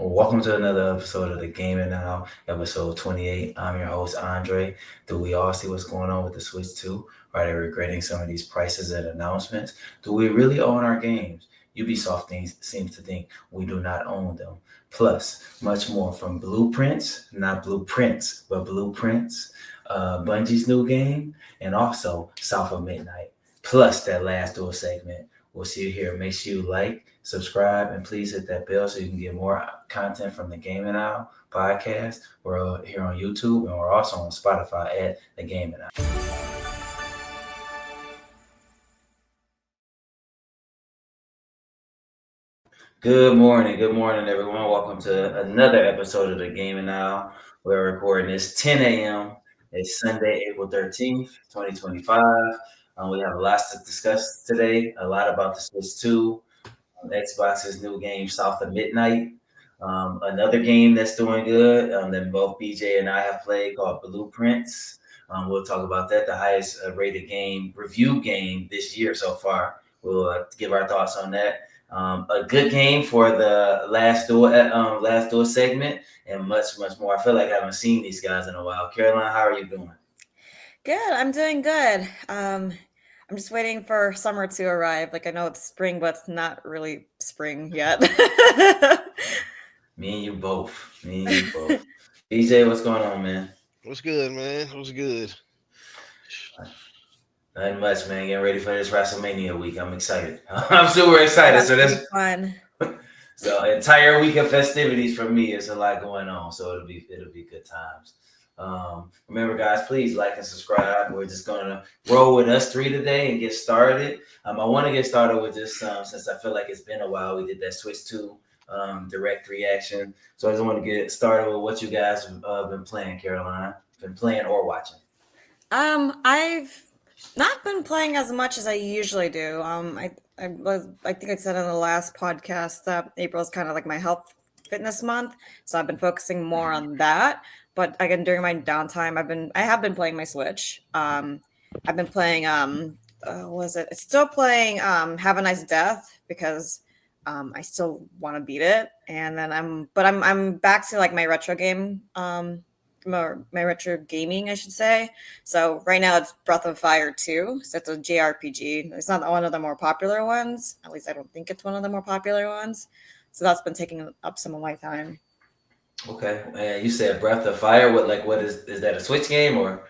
Welcome to another episode of the Gaming Now, episode 28. I'm your host, Andre. Do we all see what's going on with the Switch 2? Are they regretting some of these prices and announcements? Do we really own our games? Ubisoft seems to think we do not own them. Plus, much more from Blueprints, not blueprints, but blueprints, Bungie's new game, and also South of Midnight. Plus, that last dual segment. We'll see you here. Make sure you like, subscribe, and please hit that bell so you can get more content from the Gaming Hour podcast. We're here on YouTube and we're also on Spotify at the Gaming Hour. Good morning, everyone. Welcome to another episode of the Gaming Hour. We're recording this 10 a.m. It's Sunday, April 13th, 2025. We have a lot to discuss today, a lot about the Switch 2, Xbox's new game, South of Midnight. Another game that's doing good that both BJ and I have played called Blueprints. We'll talk about that, the highest rated game, review game this year so far. We'll give our thoughts on that. A good game for the last duel segment, and much more. I feel like I haven't seen these guys in a while. Caroline, how are you doing? Good. I'm doing good. I'm just waiting for summer to arrive. Like I know it's spring, but it's not really spring yet. Me and you both. Me and you both. BJ, what's going on, man? What's good, man? What's good? Nothing much, man. Getting ready for this WrestleMania week. I'm excited. I'm super excited. That's So gonna that's be fun. so entire week of festivities for me. It's a lot going on. So it'll be good times. Remember, guys, please like and subscribe. We're just gonna roll with us three today and get started. I want to get started with this since I feel like it's been a while. We did that Switch 2 direct reaction. So I just want to get started with what you guys have been playing, Caroline. Been playing or watching. I've not been playing as much as I usually do. I think I said in the last podcast that April is kind of like my health fitness month, so I've been focusing more on that. But again, during my downtime, I have been playing my Switch. I've been playing what was it? It's still playing Have a Nice Death because I still want to beat it. And then I'm back to like my retro game my retro gaming, I should say. So right now it's Breath of Fire 2. So it's a JRPG. It's not one of the more popular ones. At least I don't think it's one of the more popular ones. So that's been taking up some of my time. Okay, and you said Breath of Fire. What is that a Switch game or?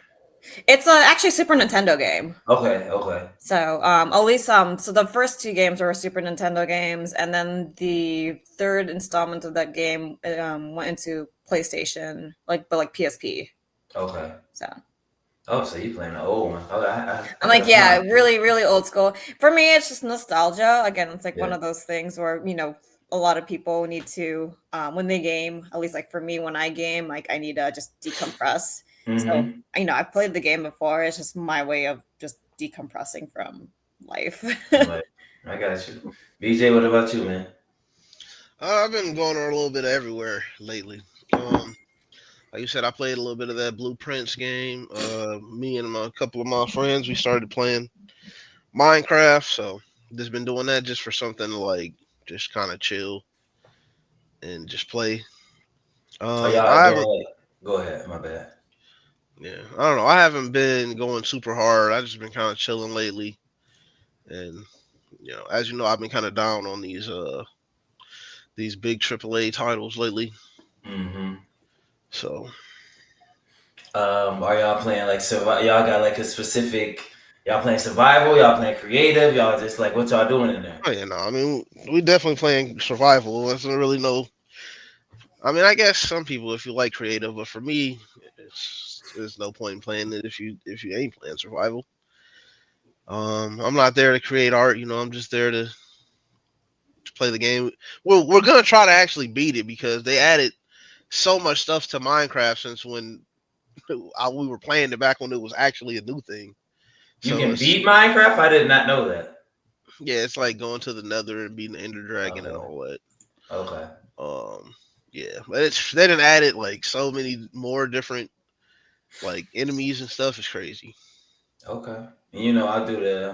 It's actually a Super Nintendo game. Okay. So at least so the first two games were Super Nintendo games, and then the third installment of that game went into PlayStation, like PSP. Okay. So Oh, so you playing the old one? Okay, I'm I like, got yeah, time. really, really old school. For me, it's just nostalgia. Again, it's like one Yeah. of those things where, a lot of people need to, when they game, at least like for me, when I game, like I need to just decompress. So, Mm-hmm. I've played the game before. It's just my way of just decompressing from life. Right. I got you. BJ, what about you, man? I've been going on a little bit of everywhere lately. Like you said, I played a little bit of that Blueprints game. Me and a couple of my friends, we started playing Minecraft. So just been doing that just for something to like just kind of chill and just play. Oh, y'all I haven't. doing? Go ahead. My bad. Yeah, I don't know. I haven't been going super hard. I just been kind of chilling lately, and as you know, I've been kind of down on these big AAA titles lately. Mm-hmm. So Are y'all playing like survival? Y'all got like a specific? Y'all playing survival? Y'all playing creative? Y'all just like what y'all doing in there? oh yeah, no, I mean we definitely playing survival. There's not really no. I mean, I guess some people if you like creative, but for me, there's no point in playing it if you ain't playing survival. I'm not there to create art. I'm just there to play the game. Well, we're gonna try to actually beat it because they added so much stuff to Minecraft since when we were playing it back when it was actually a new thing. You So can it's beat Minecraft. I did not know that. yeah, it's like going to the Nether and beating the Ender Dragon and Okay. all that. Okay. Yeah, but they didn't add it like so many more different like enemies and stuff. It's crazy. Okay. And, you know, I do the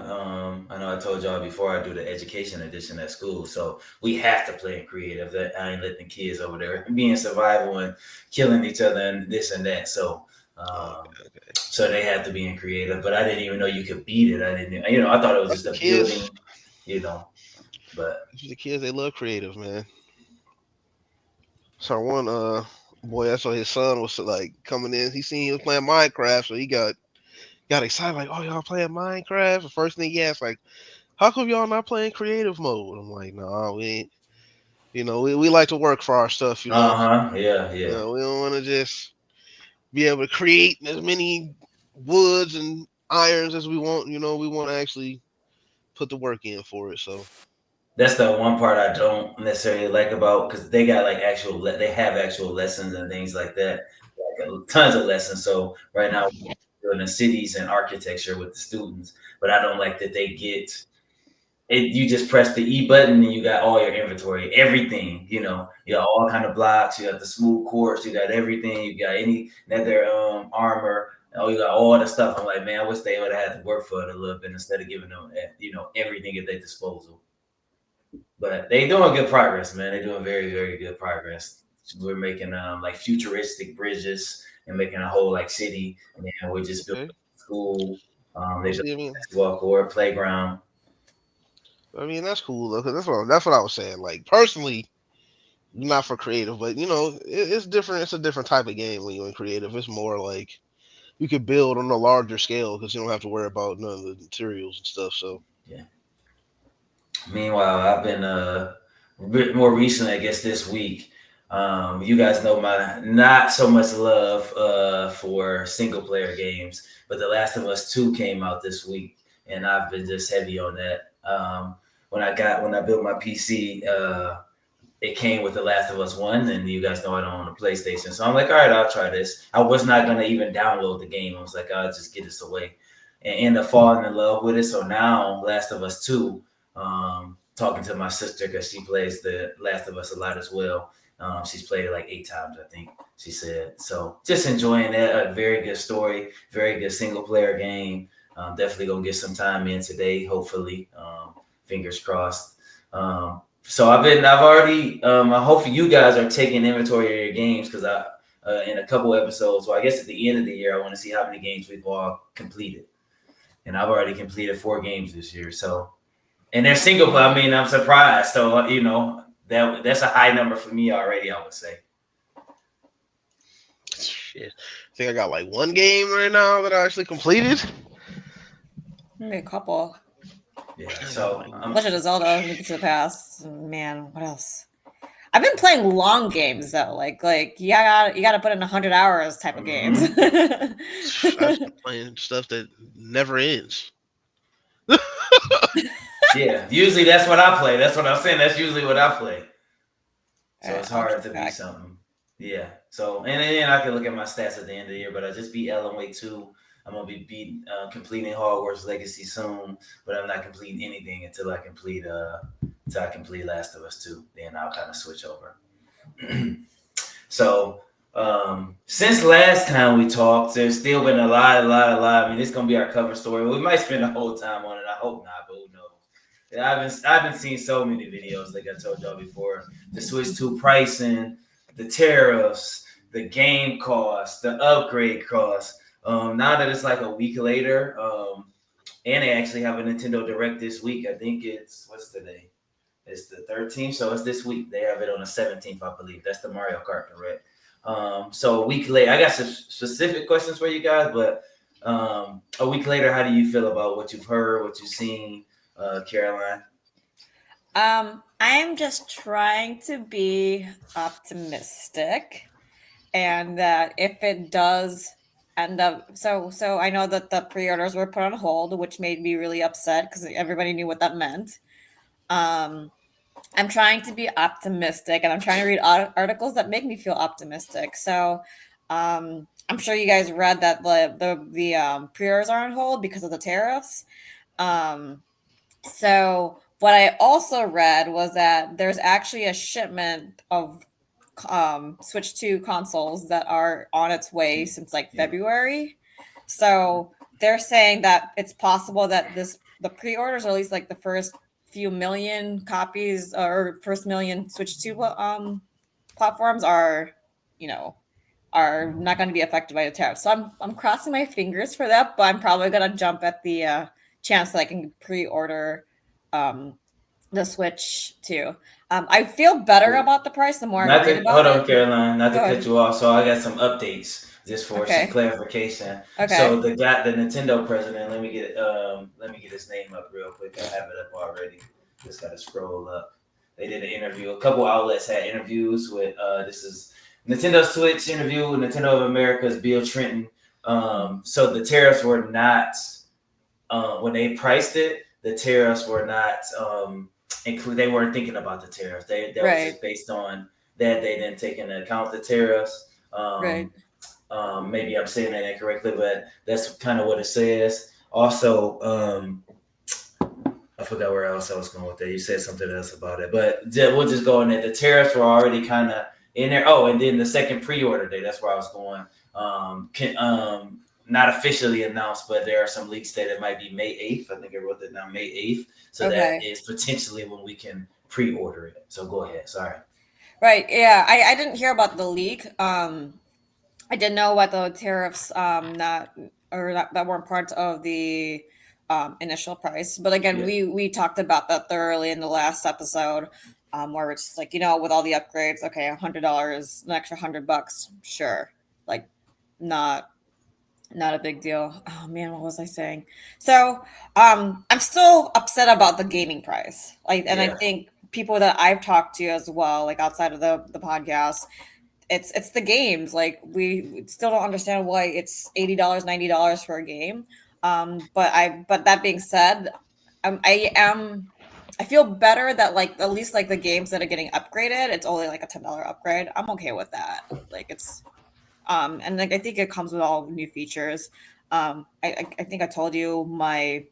I know I told y'all before I do the education edition at school. So we have to play in creative. That I ain't letting kids over there being survival and killing each other and this and that. So Okay. so they have to be in creative. But I didn't even know you could beat it. I didn't, you know, I thought it was That's just the a kids. building, you know. But The kids, they love creative, man. So one boy, I saw his son was like coming in. He was playing Minecraft, so he got excited, like, "Oh, y'all playing Minecraft?" The first thing he asked, like, "How come y'all not playing creative mode?" I'm like, "Nah, we ain't. You know, we like to work for our stuff. yeah, You yeah. know, we don't want to just be able to create as many woods and irons as we want. You know, we want to actually put the work in for it. So That's the one part I don't necessarily like about because they got like they have actual lessons and things like that, like tons of lessons. So right now we're doing the cities and architecture with the students, but I don't like that they get it. You just press the E button and you got all your inventory, everything. You know, you got all kind of blocks, you got the smooth quartz, you got everything, you got any nether armor. Oh, you got all the stuff. I'm like, man, I wish they would have had to work for it a little bit instead of giving them, you know, everything at their disposal. But they doing good progress, man. They're doing very, very good progress. We're making like futuristic bridges and making a whole like city, and then we're just building okay, school. They well, built see, a basketball court, playground. I mean that's cool though, 'cause that's what I was saying. Like personally, not for creative, but you know, it's different. It's a different type of game when you're in creative. It's more like you could build on a larger scale because you don't have to worry about none of the materials and stuff. So Yeah. Meanwhile, I've been a bit more recently, I guess this week. You guys know my not so much love for single player games, but The Last of Us 2 came out this week, and I've been just heavy on that. When I built my PC, it came with The Last of Us 1, and you guys know I don't own a PlayStation. So I'm like, all right, I'll try this. I was not gonna even download the game. I was like, I'll just get this away. And end up falling in love with it. So now Last of Us 2, talking to my sister because she plays The Last of Us a lot as well. She's played it like 8 times, I think she said. So just enjoying that. A very good story, very good single player game. Definitely gonna get some time in today, hopefully. Fingers crossed. So I've already, I hope you guys are taking inventory of your games because in a couple episodes, well, I guess at the end of the year, I want to see how many games we've all completed. And I've already completed 4 games this year. So, and they're single player. I mean, I'm surprised. So, you know, that's a high number for me already, I would say. shit, I think I got like one game right now that I actually completed. Maybe a couple. Yeah. I got So, like Legend of Zelda, Link to the Past. Man, what else? I've been playing long games though, like you gotta put in 100 hours type of games. I've been playing stuff that never ends. yeah, usually that's what I play. That's what I'm saying. That's usually what I play. So it's I'll hard keep to beat track. something. Yeah. So and then I can look at my stats at the end of the year, but I just beat Alan Wake 2. I'm gonna be completing Hogwarts Legacy soon, but I'm not completing anything until I complete Last of Us 2. Then I'll kind of switch over. So since last time we talked, there's still been a lot. I mean, it's gonna be our cover story. We might spend the whole time on it. I hope not, but who knows? Yeah, I've been seeing so many videos, like I told y'all before. The Switch 2 pricing, the tariffs, the game cost, the upgrade cost. Now that it's like a week later, and they actually have a Nintendo Direct this week. I think it's what's today? It's the 13th, so it's this week. They have it on the 17th, I believe. That's the Mario Kart Direct. So a week later, I got some specific questions for you guys, but a week later, how do you feel about what you've heard, what you've seen, Caroline? I'm just trying to be optimistic, and that if it does end up, so I know that the pre-orders were put on hold, which made me really upset because everybody knew what that meant. Um, I'm trying to be optimistic, and I'm trying to read articles that make me feel optimistic. So, I'm sure you guys read that the pre-orders are on hold because of the tariffs. Um, so what I also read was that there's actually a shipment of Switch 2 consoles that are on its way since like Yeah. February. So they're saying that it's possible that the pre-orders, or at least like the first few million copies or first million Switch 2 platforms are, are not going to be affected by the tariff. So I'm crossing my fingers for that, but I'm probably going to jump at the chance that I can pre-order the Switch 2. I feel better about the price the more I read about hold it. on, Caroline, not to Go cut ahead. you off. So I got some updates just for Okay. some clarification. Okay. So the Nintendo president, let me get his name up real quick. I have it up already. Just gotta scroll up. They did an interview. A couple outlets had interviews with this is Nintendo Switch interview with Nintendo of America's Bill Trenton. So the tariffs were not when they priced it, the tariffs were not they weren't thinking about the tariffs. That was just based on that they didn't take into account the tariffs. Right. Maybe I'm saying that incorrectly, but that's kind of what it says. Also, I forgot where else I was going with that. You said something else about it, but we'll just go in there. The tariffs were already kind of in there. Oh, and then the second pre-order day, that's where I was going. Not officially announced, but there are some leaks that it might be May 8th. I think I wrote that down, May 8th. So that is potentially when we can pre-order it. So go ahead. Sorry. Right. Yeah. I didn't hear about the leak. I didn't know what the tariffs that weren't part of the initial price. But again, we talked about that thoroughly in the last episode, where it's like, with all the upgrades, okay, $100, an extra $100, sure, like not a big deal. Oh man, what was I saying? So I'm still upset about the gaming price. I think people that I've talked to as well, like outside of the podcast, it's the games. Like we still don't understand why it's $80, $90 for a game. But that being said, I feel better that like at least like the games that are getting upgraded, it's only like a $10 upgrade. I'm okay with that. Like it's and like I think it comes with all new features. I think I told you my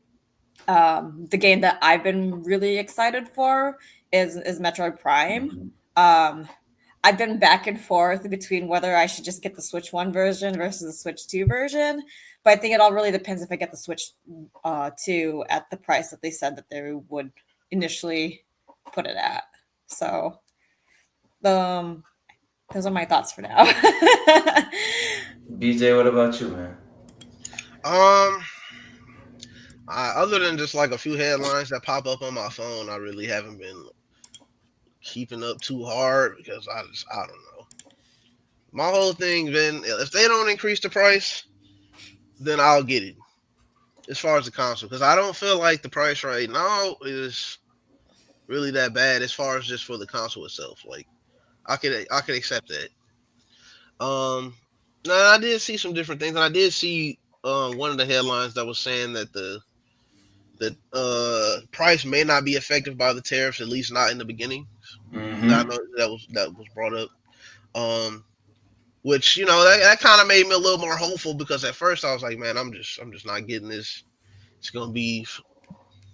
the game that I've been really excited for is Metroid Prime. I've been back and forth between whether I should just get the Switch 1 version versus the Switch 2 version. But I think it all really depends if I get the Switch 2 at the price that they said that they would initially put it at. So those are my thoughts for now. BJ, what about you, man? Other than just like a few headlines that pop up on my phone, I really haven't been keeping up too hard because I don't know. My whole thing been, if they don't increase the price, then I'll get it. As far as the console, because I don't feel like the price right now is really that bad as far as just for the console itself. Like I could accept that. Now I did see some different things, and I did see one of the headlines that was saying that the price may not be affected by the tariffs, at least not in the beginning. Mm-hmm. I know that was brought up. Which that kind of made me a little more hopeful, because at first I was like, man, I'm just not getting this. It's gonna be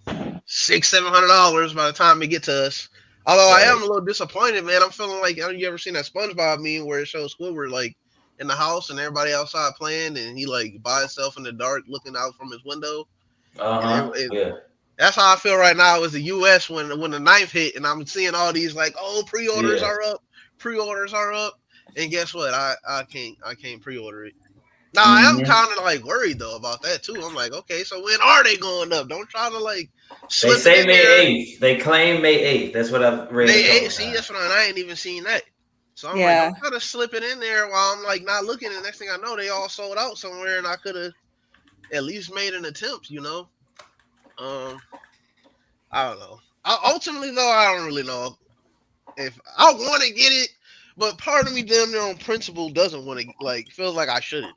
$600-$700 by the time it get to us. Although I am a little disappointed, man. I'm feeling like, you ever seen that SpongeBob meme where it shows Squidward like in the house and everybody outside playing, and he like by himself in the dark looking out from his window? That's how I feel right now as the U.S. when the 9th hit, and I'm seeing all these like, pre-orders are up, and guess what? I can't pre-order it. Now I am kind of like worried though about that too. I'm like, okay, so when are they going up? Don't try to like. They say May 8th. They claim May 8th. That's what I've read. May 8th. See, that's what I ain't even seen that. So I'm like, I'm trying to slip it in there while I'm like not looking. And next thing I know, they all sold out somewhere, and I could have at least made an attempt. I don't know. Ultimately, though, I don't really know if I want to get it, but part of me, damn near on principle, doesn't want to. Feels like I shouldn't,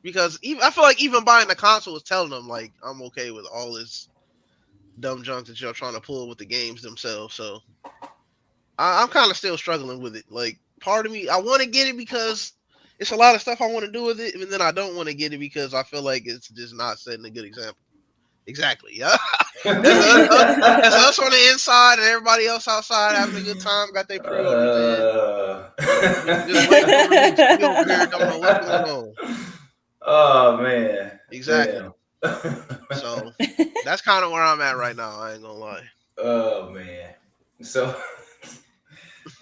because I feel like even buying the console is telling them like I'm okay with all this dumb junk that you're trying to pull with the games themselves. So I'm kind of still struggling with it. Like, part of me, I want to get it because it's a lot of stuff I want to do with it, and then I don't want to get it because I feel like it's just not setting a good example. Exactly. Yeah. That's us on the inside and everybody else outside having a good time. Got their pre-orders in. Just waiting for the don't know what's going on. Oh man. Exactly. Exactly. Yeah. So that's kind of where I'm at right now. I ain't gonna lie. Oh man. So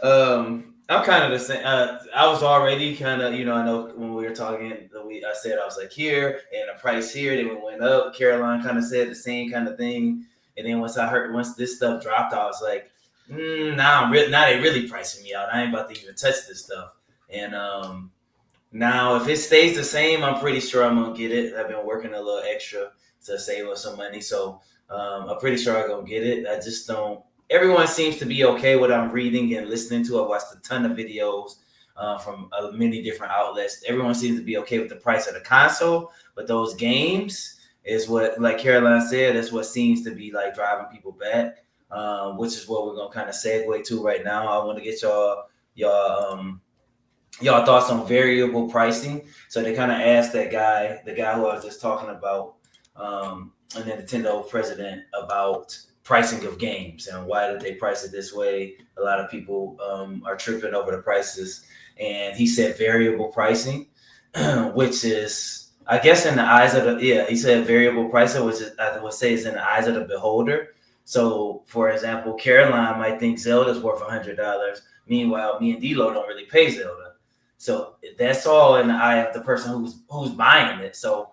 I'm kind of the same. I was already kind of, I know when we were talking, I said I was like here and the price here, then we went up. Caroline kind of said the same kind of thing, and then once this stuff dropped, I was like, now they really pricing me out. I ain't about to even touch this stuff. And now if it stays the same, I'm pretty sure I'm gonna get it. I've been working a little extra to save up some money, so I'm pretty sure I'm gonna get it. I just don't. Everyone seems to be okay with what I'm reading and listening to. I watched a ton of videos from many different outlets. Everyone seems to be okay with the price of the console, but those games is what, like Caroline said, that's what seems to be like driving people back, which is what we're gonna kind of segue to right now. I want to get y'all thoughts on variable pricing. So they kind of asked the guy who I was just talking about, and the Nintendo president about pricing of games and why did they price it this way. A lot of people are tripping over the prices, and he said variable pricing, which is, I guess, in the eyes of he said variable pricing, which is, I would say, is in the eyes of the beholder. So, for example, Caroline might think Zelda's worth $100. Meanwhile, me and D-Lo don't really pay Zelda. So that's all in the eye of the person who's buying it. So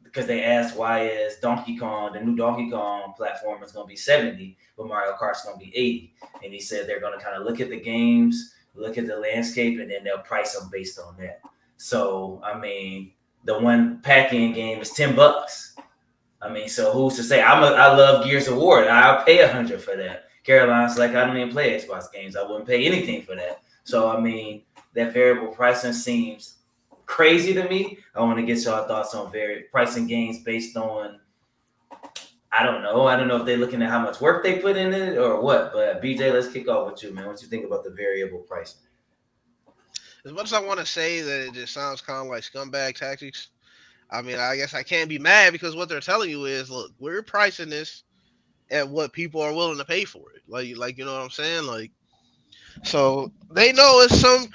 because they asked why is Donkey Kong, the new Donkey Kong platform is going to be 70, but Mario Kart's going to be 80. And he said they're going to kind of look at the games, look at the landscape, and then they'll price them based on that. So, I mean, the one pack-in game is $10. I mean, so who's to say? I love Gears of War. I'll pay $100 for that. Caroline's like, I don't even play Xbox games. I wouldn't pay anything for that. So, I mean, that variable pricing seems crazy to me. I want to get y'all thoughts on pricing games based on, I don't know if they're looking at how much work they put in it or what. But BJ, let's kick off with you, man. What you think about the variable pricing? As much as I want to say that it just sounds kind of like scumbag tactics, I mean, I guess I can't be mad because what they're telling you is, look, we're pricing this at what people are willing to pay for it. Like you know what I'm saying? Like, so they know it's some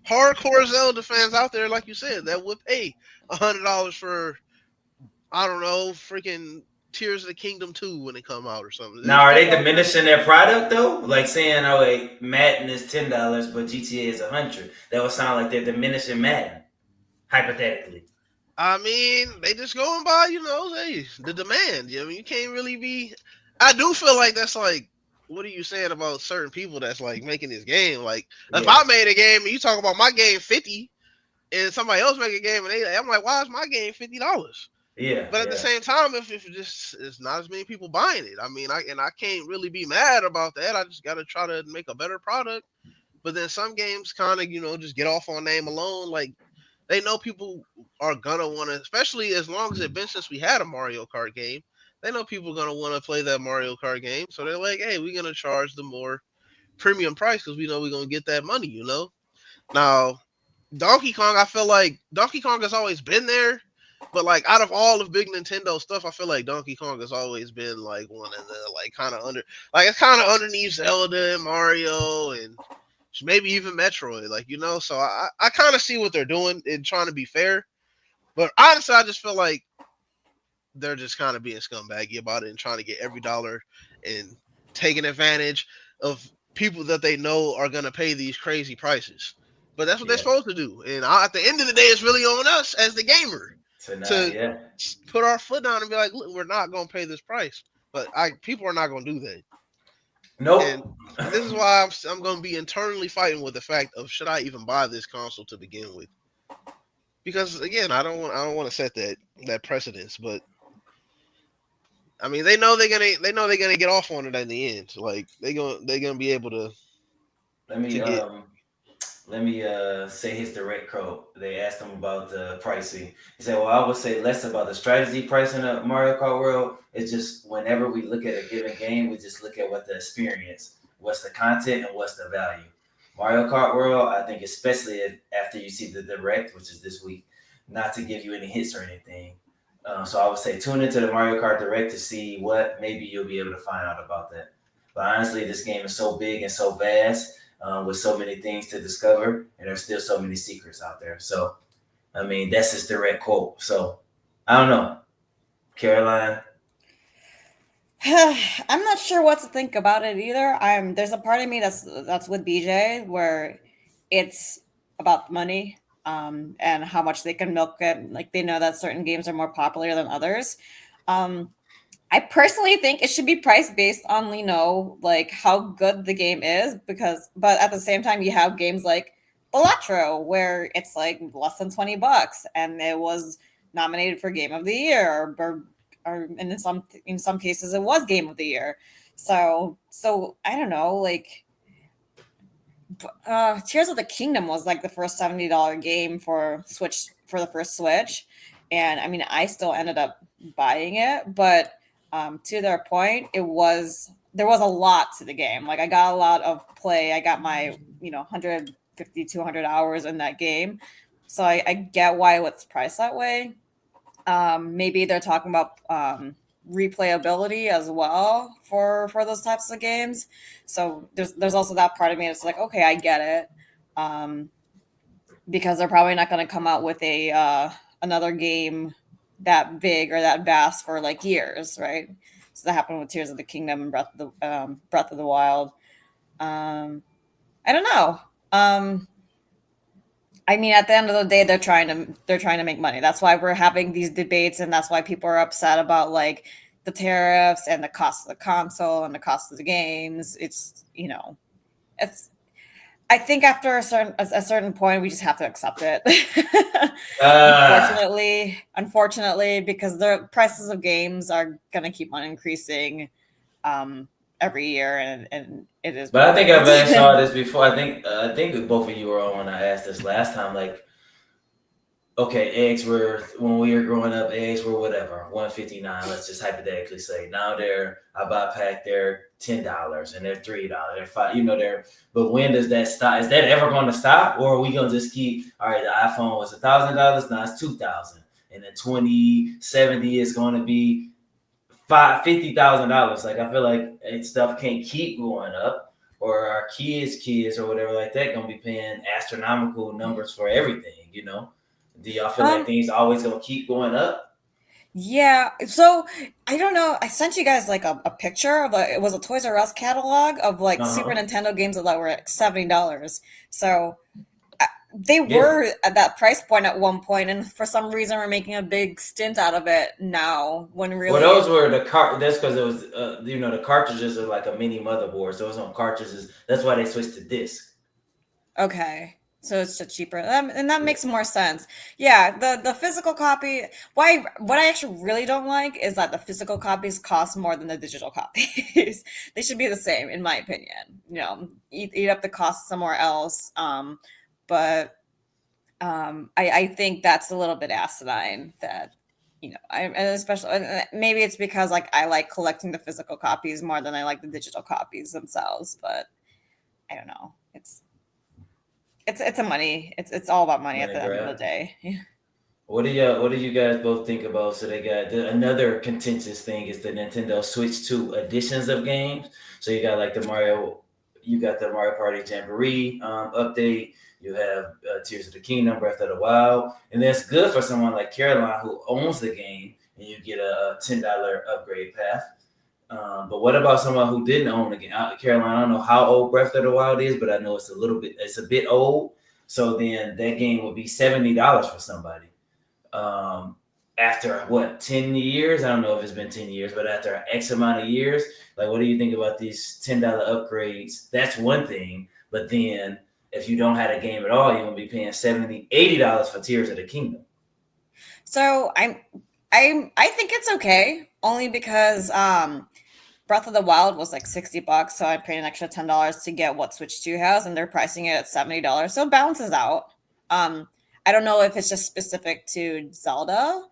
hardcore Zelda fans out there, like you said, that would pay $100 for, I don't know, freaking Tears of the Kingdom 2 when it come out or something. Now, are they diminishing their product though? Like saying, "Oh, wait, Madden is $10, but GTA is $100." That would sound like they're diminishing Madden, hypothetically. I mean, they just going by, hey, the demand. I mean, you can't really be. I do feel like that's like, what are you saying about certain people that's like making this game? Like, if I made a game and you talk about my game 50, and somebody else make a game and I'm like, why is my game $50? Yeah. But at the same time, if just it's not as many people buying it, I mean, I can't really be mad about that. I just got to try to make a better product. But then some games kind of, just get off on name alone. Like, they know people are gonna want to, especially as long as it's been since we had a Mario Kart game. They know people are gonna want to play that Mario Kart game, so they're like, "Hey, we're gonna charge the more premium price because we know we're gonna get that money." Now, Donkey Kong, I feel like Donkey Kong has always been there, but like out of all of big Nintendo stuff, I feel like Donkey Kong has always been like one of the like kind of it's kind of underneath Zelda and Mario and maybe even Metroid, so I kind of see what they're doing and trying to be fair. But honestly, I just feel like they're just kind of being scumbaggy about it and trying to get every dollar and taking advantage of people that they know are going to pay these crazy prices. But that's what they're supposed to do. And at the end of the day, it's really on us as the gamer to put our foot down and be like, look, we're not going to pay this price. But people are not going to do that. Nope. And this is why I'm going to be internally fighting with the fact of, should I even buy this console to begin with? Because again, I don't want to set that precedence, but I mean, they know they're gonna get off on it in the end. Like they're gonna be able to. Let me say his direct quote. They asked him about the pricing. He said, "Well, I would say less about the strategy pricing of Mario Kart World. It's just whenever we look at a given game, we just look at what the experience, what's the content, and what's the value. Mario Kart World, I think, especially after you see the direct, which is this week, not to give you any hits or anything. So I would say tune into the Mario Kart Direct to see what maybe you'll be able to find out about that. But honestly, this game is so big and so vast with so many things to discover, and there's still so many secrets out there. So, I mean, that's his direct quote. So, I don't know. Caroline? I'm not sure what to think about it either. There's a part of me that's with BJ where it's about the money, and how much they can milk it. Like they know that certain games are more popular than others. Um, I personally think it should be price based on, like how good the game is, but at the same time, you have games like Balatro where it's like less than $20 and it was nominated for Game of the Year, and in some cases it was Game of the Year. So I don't know, like Tears of the Kingdom was like the first $70 game for the first Switch, and I mean I still ended up buying it, but to their point, there was a lot to the game. Like I got a lot of play. I got my 150 200 hours in that game, so I get why it's priced that way. Maybe they're talking about replayability as well for those types of games. So there's also that part of me that's like, okay, I get it, because they're probably not going to come out with a another game that big or that vast for like years, right? So that happened with Tears of the Kingdom and Breath of the Wild. I don't know. I mean, at the end of the day, they're trying to make money. That's why we're having these debates, and that's why people are upset about like the tariffs and the cost of the console and the cost of the games. It's. I think after a certain point, we just have to accept it. Ah, Unfortunately, because the prices of games are going to keep on increasing every year, and it is. but What I think it I've asked is. y'all this before. I think both of you were on when I asked this last time. Like, okay, when we were growing up, eggs were whatever, 159. Let's just hypothetically say. Now I buy a pack, they're $10 and they're $3. They're five, but when does that stop? Is that ever going to stop? Or are we gonna just keep, all right, the iPhone was $1,000, now it's 2,000. And then 2070 is gonna be $50,000. Like I feel like stuff can't keep going up, or our kids or whatever like that gonna be paying astronomical numbers for everything. Do y'all feel like um, things always gonna keep going up? Yeah. So I don't know. I sent you guys like a picture of it was a Toys R Us catalog of like Super Uh-huh. Nintendo games that were like $70. So they Yeah. were at that price point at one point, and for some reason we're making a big stint out of it now. When Well, really, those were that's because it was the cartridges are like a mini motherboard, so it's on cartridges. That's why they switched to disc. okay, so it's just cheaper, and that Yeah. makes more sense. Yeah, the physical copy. Why? What I actually really don't like is that the physical copies cost more than the digital copies. They should be the same, in my opinion. Eat up the cost somewhere else. But I think that's a little bit asinine. That and especially maybe it's because like I like collecting the physical copies more than I like the digital copies themselves. But I don't know. It's a money. It's all about money at Money the end of the grab. day. What do you guys both think about? So they got another contentious thing is the Nintendo Switch 2 editions of games. So you got the Mario Party Jamboree update. You have Tears of the Kingdom, Breath of the Wild, and that's good for someone like Caroline who owns the game, and you get a $10 upgrade path. But what about someone who didn't own the game? Caroline, I don't know how old Breath of the Wild is, but I know it's a bit old. So then that game would be $70 for somebody after what 10 years. I don't know if it's been 10 years, but after X amount of years, like what do you think about these $10 upgrades? That's one thing, but then if you don't have a game at all, you're gonna be paying $70-$80 for Tears of the Kingdom. So I think it's okay, only because Breath of the Wild was like $60, so I paid an extra $10 to get what Switch 2 has, and they're pricing it at $70. So it balances out. I don't know if it's just specific to Zelda.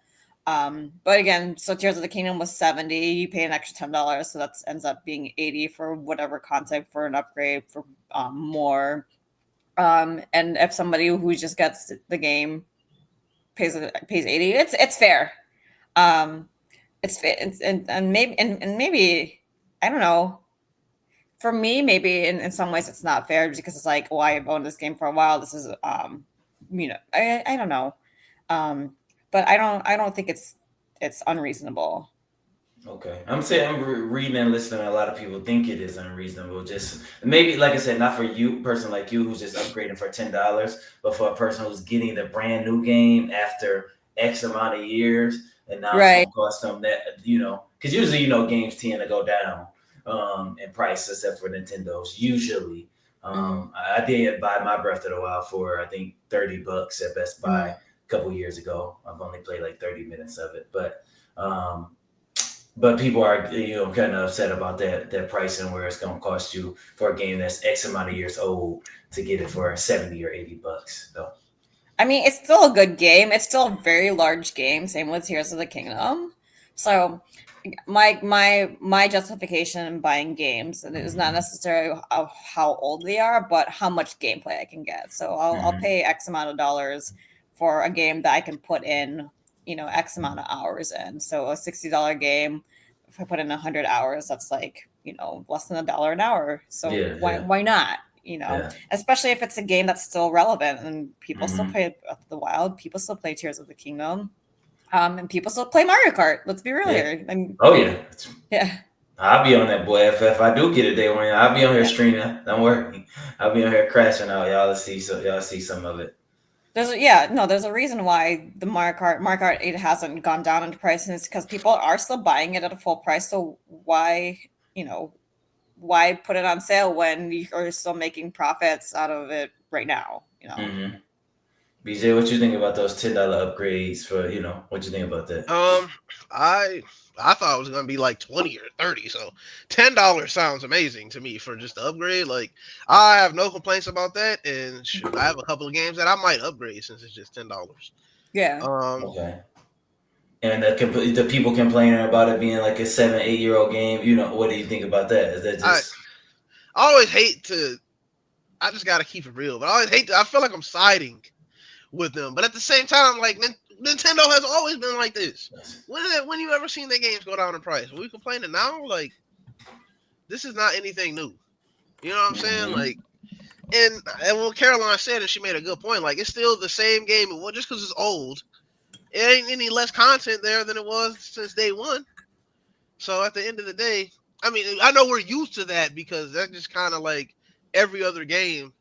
But again, so Tears of the Kingdom was 70, you pay an extra $10, so that ends up being 80 for whatever content for an upgrade for more. And if somebody who just gets the game pays 80, it's fair. Um, and maybe I don't know. For me, maybe in some ways it's not fair because it's like, well, I've owned this game for a while. This is I don't know. But I don't think it's unreasonable. Okay, I'm saying I'm reading and listening. A lot of people think it is unreasonable. Just maybe, like I said, not for you, person like you who's just upgrading for $10, but for a person who's getting the brand new game after X amount of years, and now it's Right. gonna cost them that, because usually games tend to go down in price, except for Nintendo's. Usually, Mhm. I did buy my Breath of the Wild for I think $30 at Best Buy Mhm. a couple years ago. I've only played like 30 minutes of it, but people are kind of upset about that pricing where it's going to cost you for a game that's X amount of years old to get it for 70 or $80. So I mean, it's still a good game. It's still a very large game. Same with Tears of the Kingdom. So my justification in buying games is not necessarily of how old they are, but how much gameplay I can get. So I'll mhm. pay X amount of dollars for a game that I can put in, X amount of hours in. So a $60 game, if I put in 100 hours, that's like, less than $1 an hour. So Yeah, why not? yeah. Especially if it's a game that's still relevant and people still Hmm. play Breath of the Wild, people still play Tears of the Kingdom, and people still play Mario Kart. Let's be real Yeah. here. I mean, Oh yeah. yeah, I'll be on that boy. If I do get a day one, I'll be on here yeah. streaming. Don't worry. I'll be on here crashing out. Y'all see some of it. There's a reason why the Mario Kart 8 hasn't gone down in price, and it's because people are still buying it at a full price. So you know, why put it on sale when you're still making profits out of it right now? Hmm. BJ, what you think about those $10 upgrades for what you think about that? I I thought it was gonna be like 20 or 30, so $10 sounds amazing to me for just the upgrade. Like I have no complaints about that, and shoot, I have a couple of games that I might upgrade since it's just $10. Yeah. Um, Okay. And the people complaining about it being like a 7, 8 year old game. What do you think about that? Is that I just I always hate to. I just gotta keep it real, but I always hate to. I feel like I'm siding with them, but at the same time, like Nintendo has always been like this. When you ever seen their games go down in price? Are we complaining now? Like this is not anything new. You know what I'm saying? Mhm. Like, and what Caroline said, and she made a good point. Like, it's still the same game. Well, just because it's old, it ain't any less content there than it was since day one. So at the end of the day, I mean, I know we're used to that because that's just kind of like every other game.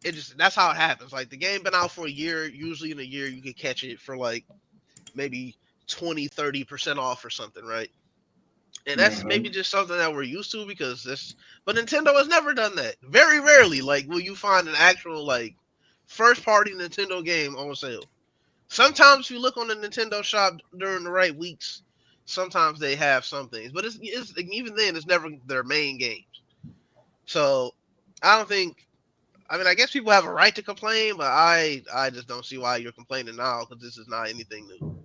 It just that's how it happens. Like the game been out for a year. Usually in a year, you can catch it for like maybe 20-30% off or something, right? And that's maybe Mhm. just something that we're used to because this. But Nintendo has never done that. Very rarely, like, will you find an actual like first party Nintendo game on sale. Sometimes if you look on the Nintendo shop during the right weeks, sometimes they have some things, but it's even then it's never their main games. So I don't think. I mean, I guess people have a right to complain, but I just don't see why you're complaining now because this is not anything new.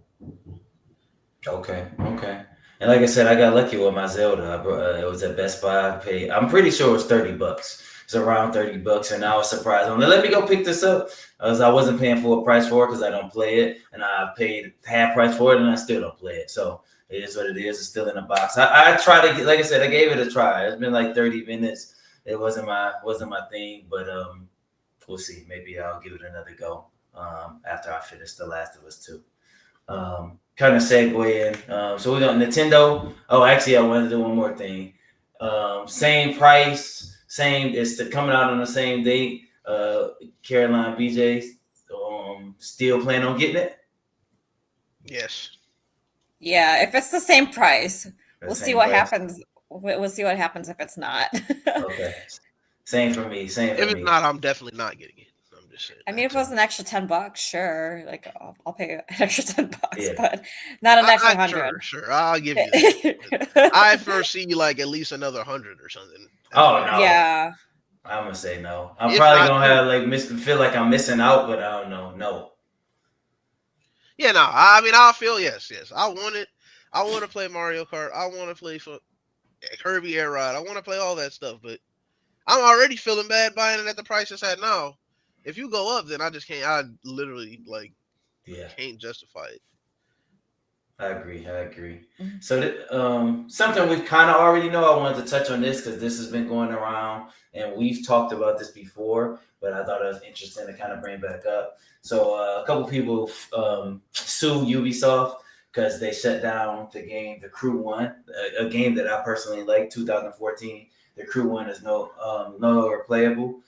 Okay, okay. And like I said, I got lucky with my Zelda. It was at Best Buy. I paid. I'm pretty sure it was $30. It's around $30, and I was surprised. I'm like, let me go pick this up. As I wasn't paying full price for it because I don't play it, and I paid half price for it, and I still don't play it. So it is what it is. It's still in the box. I try to get, like I said, I gave it a try. It's been like 30 minutes. It wasn't my thing, but we'll see. Maybe I'll give it another go after I finish The Last of Us 2. Kind of segue in. So we got Nintendo. Oh, actually, I wanted to do one more thing. Same price, same. Coming out on the same date. Caroline BJ, still plan on getting it. Yes. Yeah, if it's the same price, The we'll see same what price. happens. We'll see what happens if it's not. Okay. Same for me. Same for If it's me. not, I'm definitely not getting it. I'm just saying I mean, that if it too. was an extra $10, sure, like I'll pay an extra $10, Yeah. but not an extra Sure, 100. sure, I'll give you that. I foresee like at least another 100 or something at the Oh very least. no. Yeah, I'm gonna say no. I'm If probably not gonna two. have like feel like I'm missing out, but I don't know. No. Yeah, no. I mean, I feel yes, yes. I want it. I want to play Mario Kart. I want to play for Kirby Air Ride. I want to play all that stuff, but I'm already feeling bad buying it at the price it's at now. If you go up, then I just can't. I literally like Yeah. can't justify it. I agree. Mhm. So something we've kind of already know. I wanted to touch on this because this has been going around, and we've talked about this before. But I thought it was interesting to kind of bring back up. So a couple people sued Ubisoft because they shut down the game, The Crew One, a game that I personally like, 2014. The Crew One is no longer playable,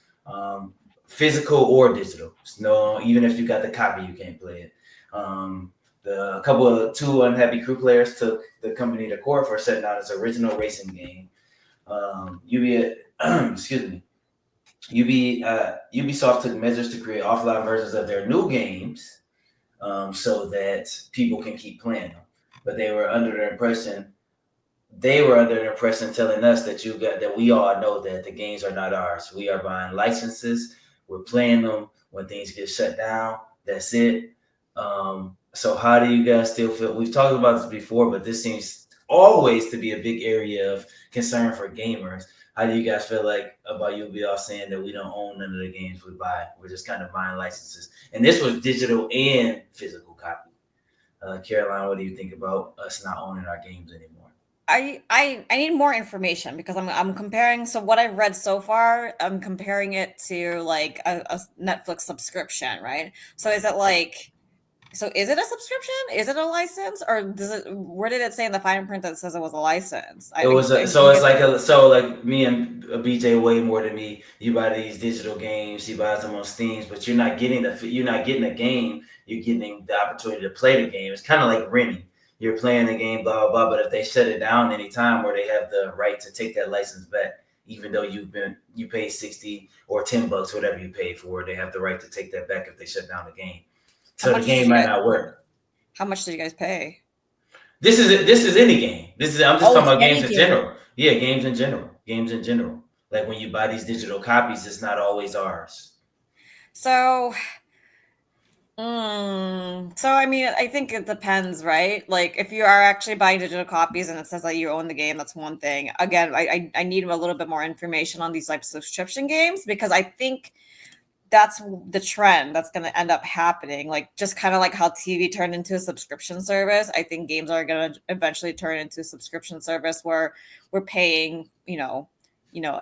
physical or digital. No, even if you got the copy, you can't play it. A couple of two unhappy crew players took the company to court for shutting down its original racing game. Excuse me. Ubisoft took measures to create offline versions of their new games, so that people can keep playing them. But they were under the impression telling us that we all know that the games are not ours. We are buying licenses. We're playing them when things get shut down. That's it. So how do you guys still feel? We've talked about this before, but this seems always to be a big area of concern for gamers. How do you guys feel like about Ubisoft saying that we don't own none of the games we buy? We're just kind of buying licenses. And this was digital and physical copy. Caroline, what do you think about us not owning our games anymore? I need more information because I'm comparing. So what I've read so far, I'm comparing it to like a Netflix subscription, right? So is it a subscription? Is it a license, or where did it say in the fine print that says it was a license? Like me and BJ way more than me. You buy these digital games, you buy them on Steam, but you're not getting a game. You're getting the opportunity to play the game. It's kind of like renting. You're playing the game, blah, blah, blah. But if they shut it down anytime, where they have the right to take that license back, even though you paid $60 or $10, whatever you paid for, they have the right to take that back if they shut down the game. So the game might not work. How much did you guys pay? This is any game. I'm just talking about games in general. Yeah, games in general. Like when you buy these digital copies, it's not always ours. So I mean, I think it depends, right? Like if you are actually buying digital copies and it says that you own the game, that's one thing. Again, I need a little bit more information on these like subscription games, because I think that's the trend that's going to end up happening. Like just kind of like how TV turned into a subscription service. I think games are going to eventually turn into a subscription service where we're paying,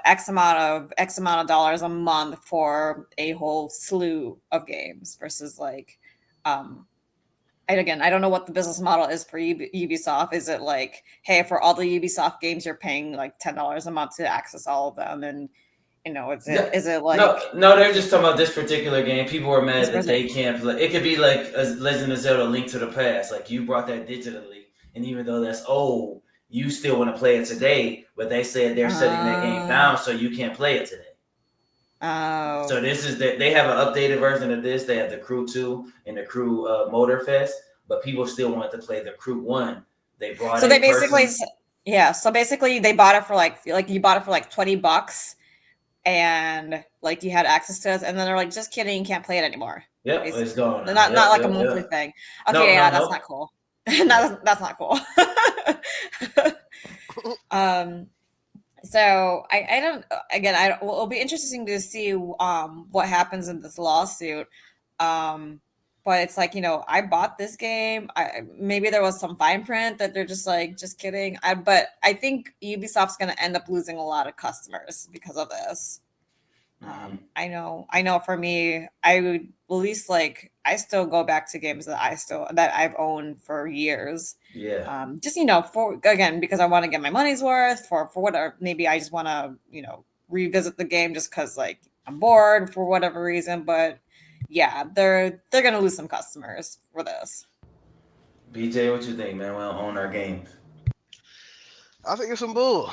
X amount of dollars a month for a whole slew of games versus like, and again, I don't know what the business model is for Ubisoft. Is it like, hey, for all the Ubisoft games, you're paying like $10 a month to access all of them? And, is it like... No, they're just talking about this particular game. People are mad that they can't play. It could be like a Legend of Zelda: Link to the Past. Like you brought that digitally, and even though that's old, you still want to play it today, but they said they're shutting that game down, so you can't play it today. Oh. So this is they have an updated version of this. They have the Crew 2 and the Crew Motorfest, but people still want to play the Crew 1. They brought so they basically so basically they bought it for like you bought it for like $20, and like you had access to it, and then they're like, just kidding, you can't play it anymore. Yep, basically. It's gone. Not like a monthly thing. Okay, that's not cool. That's not cool. So I don't. Again, it'll be interesting to see what happens in this lawsuit. But it's like, I bought this game. Maybe there was some fine print that they're just like, just kidding. But I think Ubisoft's going to end up losing a lot of customers because of this. I know for me, I would at least I still go back to games that I've owned for years. Yeah. Just, because I want to get my money's worth for whatever. Maybe I just want to, revisit the game just because I'm bored for whatever reason. But yeah, they're going to lose some customers for this. BJ, what you think, man? We don't own our games. I think it's some bull.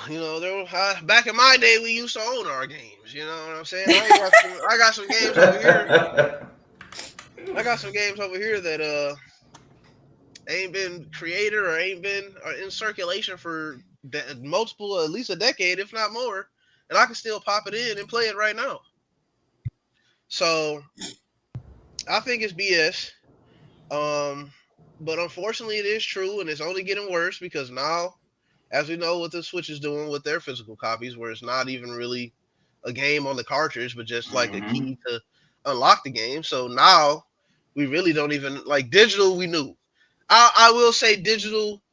Back in my day, we used to own our games. You know what I'm saying? I got some games over here. I got some games over here that ain't been created or ain't been in circulation for multiple, at least a decade, if not more. And I can still pop it in and play it right now. So I think it's BS. But unfortunately, it is true, and it's only getting worse because now, as we know what the Switch is doing with their physical copies, where it's not even really a game on the cartridge, but just like a key to unlock the game. So now we really don't even digital. We knew. I will say digital.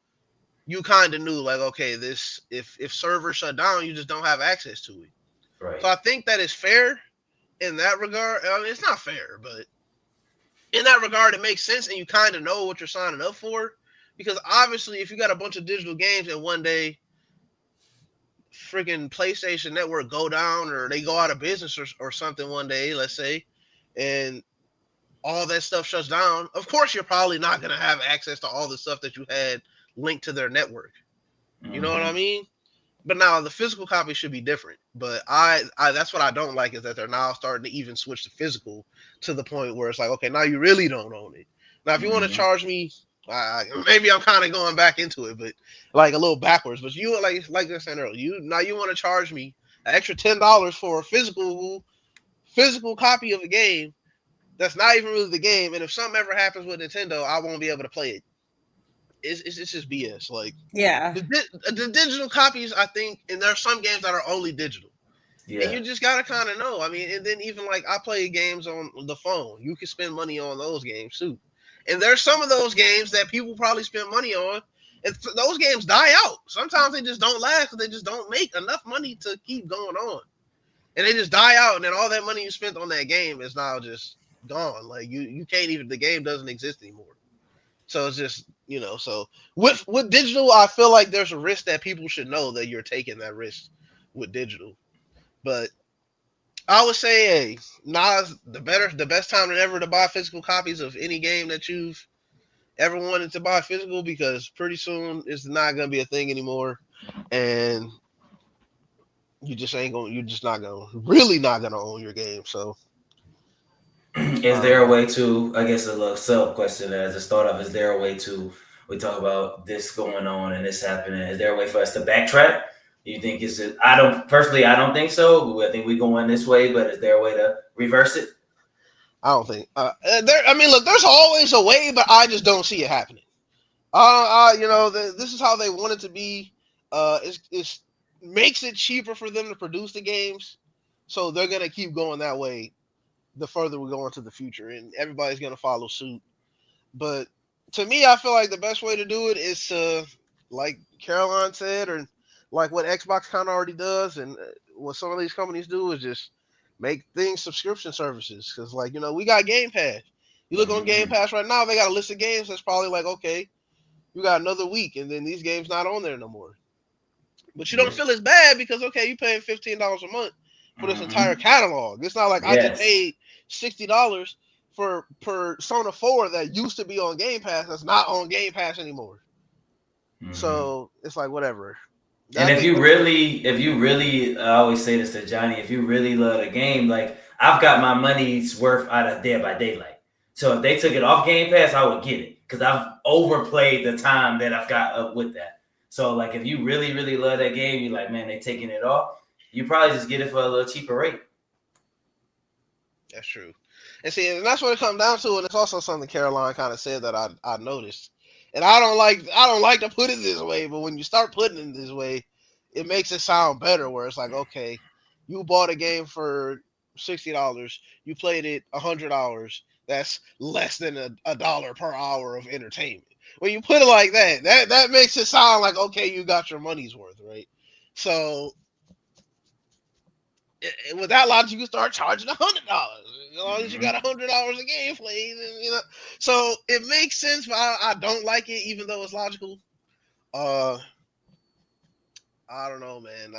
You kind of knew, okay, this if servers shut down, you just don't have access to it. Right. So I think that is fair in that regard. I mean, it's not fair, but in that regard, it makes sense, and you kind of know what you're signing up for. Because obviously, if you got a bunch of digital games and one day freaking PlayStation Network go down or they go out of business or something one day, let's say, and all that stuff shuts down, of course you're probably not going to have access to all the stuff that you had linked to their network. You know what I mean? But now the physical copy should be different. But I that's what I don't like is that they're now starting to even switch to physical to the point where it's like, okay, now you really don't own it. Now, if you want to charge me, maybe I'm kind of going back into it, but like a little backwards. But you like I said earlier, you want to charge me an extra $10 for a physical copy of a game that's not even really the game. And if something ever happens with Nintendo, I won't be able to play it. It's just BS. Like, Yeah. The digital copies, I think, and there are some games that are only digital. Yeah. And you just gotta kind of know. I mean, and then even like I play games on the phone. You can spend money on those games too. And there's some of those games that people probably spend money on, and those games die out. Sometimes they just don't last because they just don't make enough money to keep going on. And they just die out, and then all that money you spent on that game is now just gone. Like you can't even, the game doesn't exist anymore. So it's just, so with digital, I feel like there's a risk that people should know that you're taking that risk with digital. But I would say, hey, now's the best time than ever to buy physical copies of any game that you've ever wanted to buy physical, because pretty soon it's not going to be a thing anymore. And you're just not going to own your game. So is there a way to, I guess a little sub question as a start off, is there a way to, we talk about this going on and this happening, is there a way for us to backtrack? Do you think I don't think so. I think we're going this way, but is there a way to reverse it? I don't think look, there's always a way, but I just don't see it happening. This is how they want it to be. It makes it cheaper for them to produce the games. So they're going to keep going that way the further we go into the future, and everybody's going to follow suit. But to me, I feel like the best way to do it is to, like Caroline said, or like what Xbox kind of already does, and what some of these companies do is just make things subscription services. Because, like, we got Game Pass. You look on Game Pass right now, they got a list of games that's probably like, okay, you got another week, and then these games not on there no more. But you don't feel as bad because, okay, you paying $15 a month for this entire catalog. It's not like I just paid $60 for Persona 4 that used to be on Game Pass that's not on Game Pass anymore. So it's like whatever. And if you really, I always say this to Johnny, if you really love the game, like I've got my money's worth out of Dead by Daylight. So if they took it off Game Pass, I would get it because I've overplayed the time that I've got up with that. So like if you really, really love that game, you're like, man, they're taking it off. You probably just get it for a little cheaper rate. That's true. And see, and that's what it comes down to. And it's also something Caroline kind of said that I noticed. And I don't like to put it this way, but when you start putting it this way, it makes it sound better. Where it's like, okay, you bought a game for $60, you played it 100 hours. That's less than a dollar per hour of entertainment. When you put it like that makes it sound like, okay, you got your money's worth, right? So with that logic, you can start charging $100 as long as you got $100 a game played. And, so it makes sense, but I don't like it, even though it's logical. I don't know, man.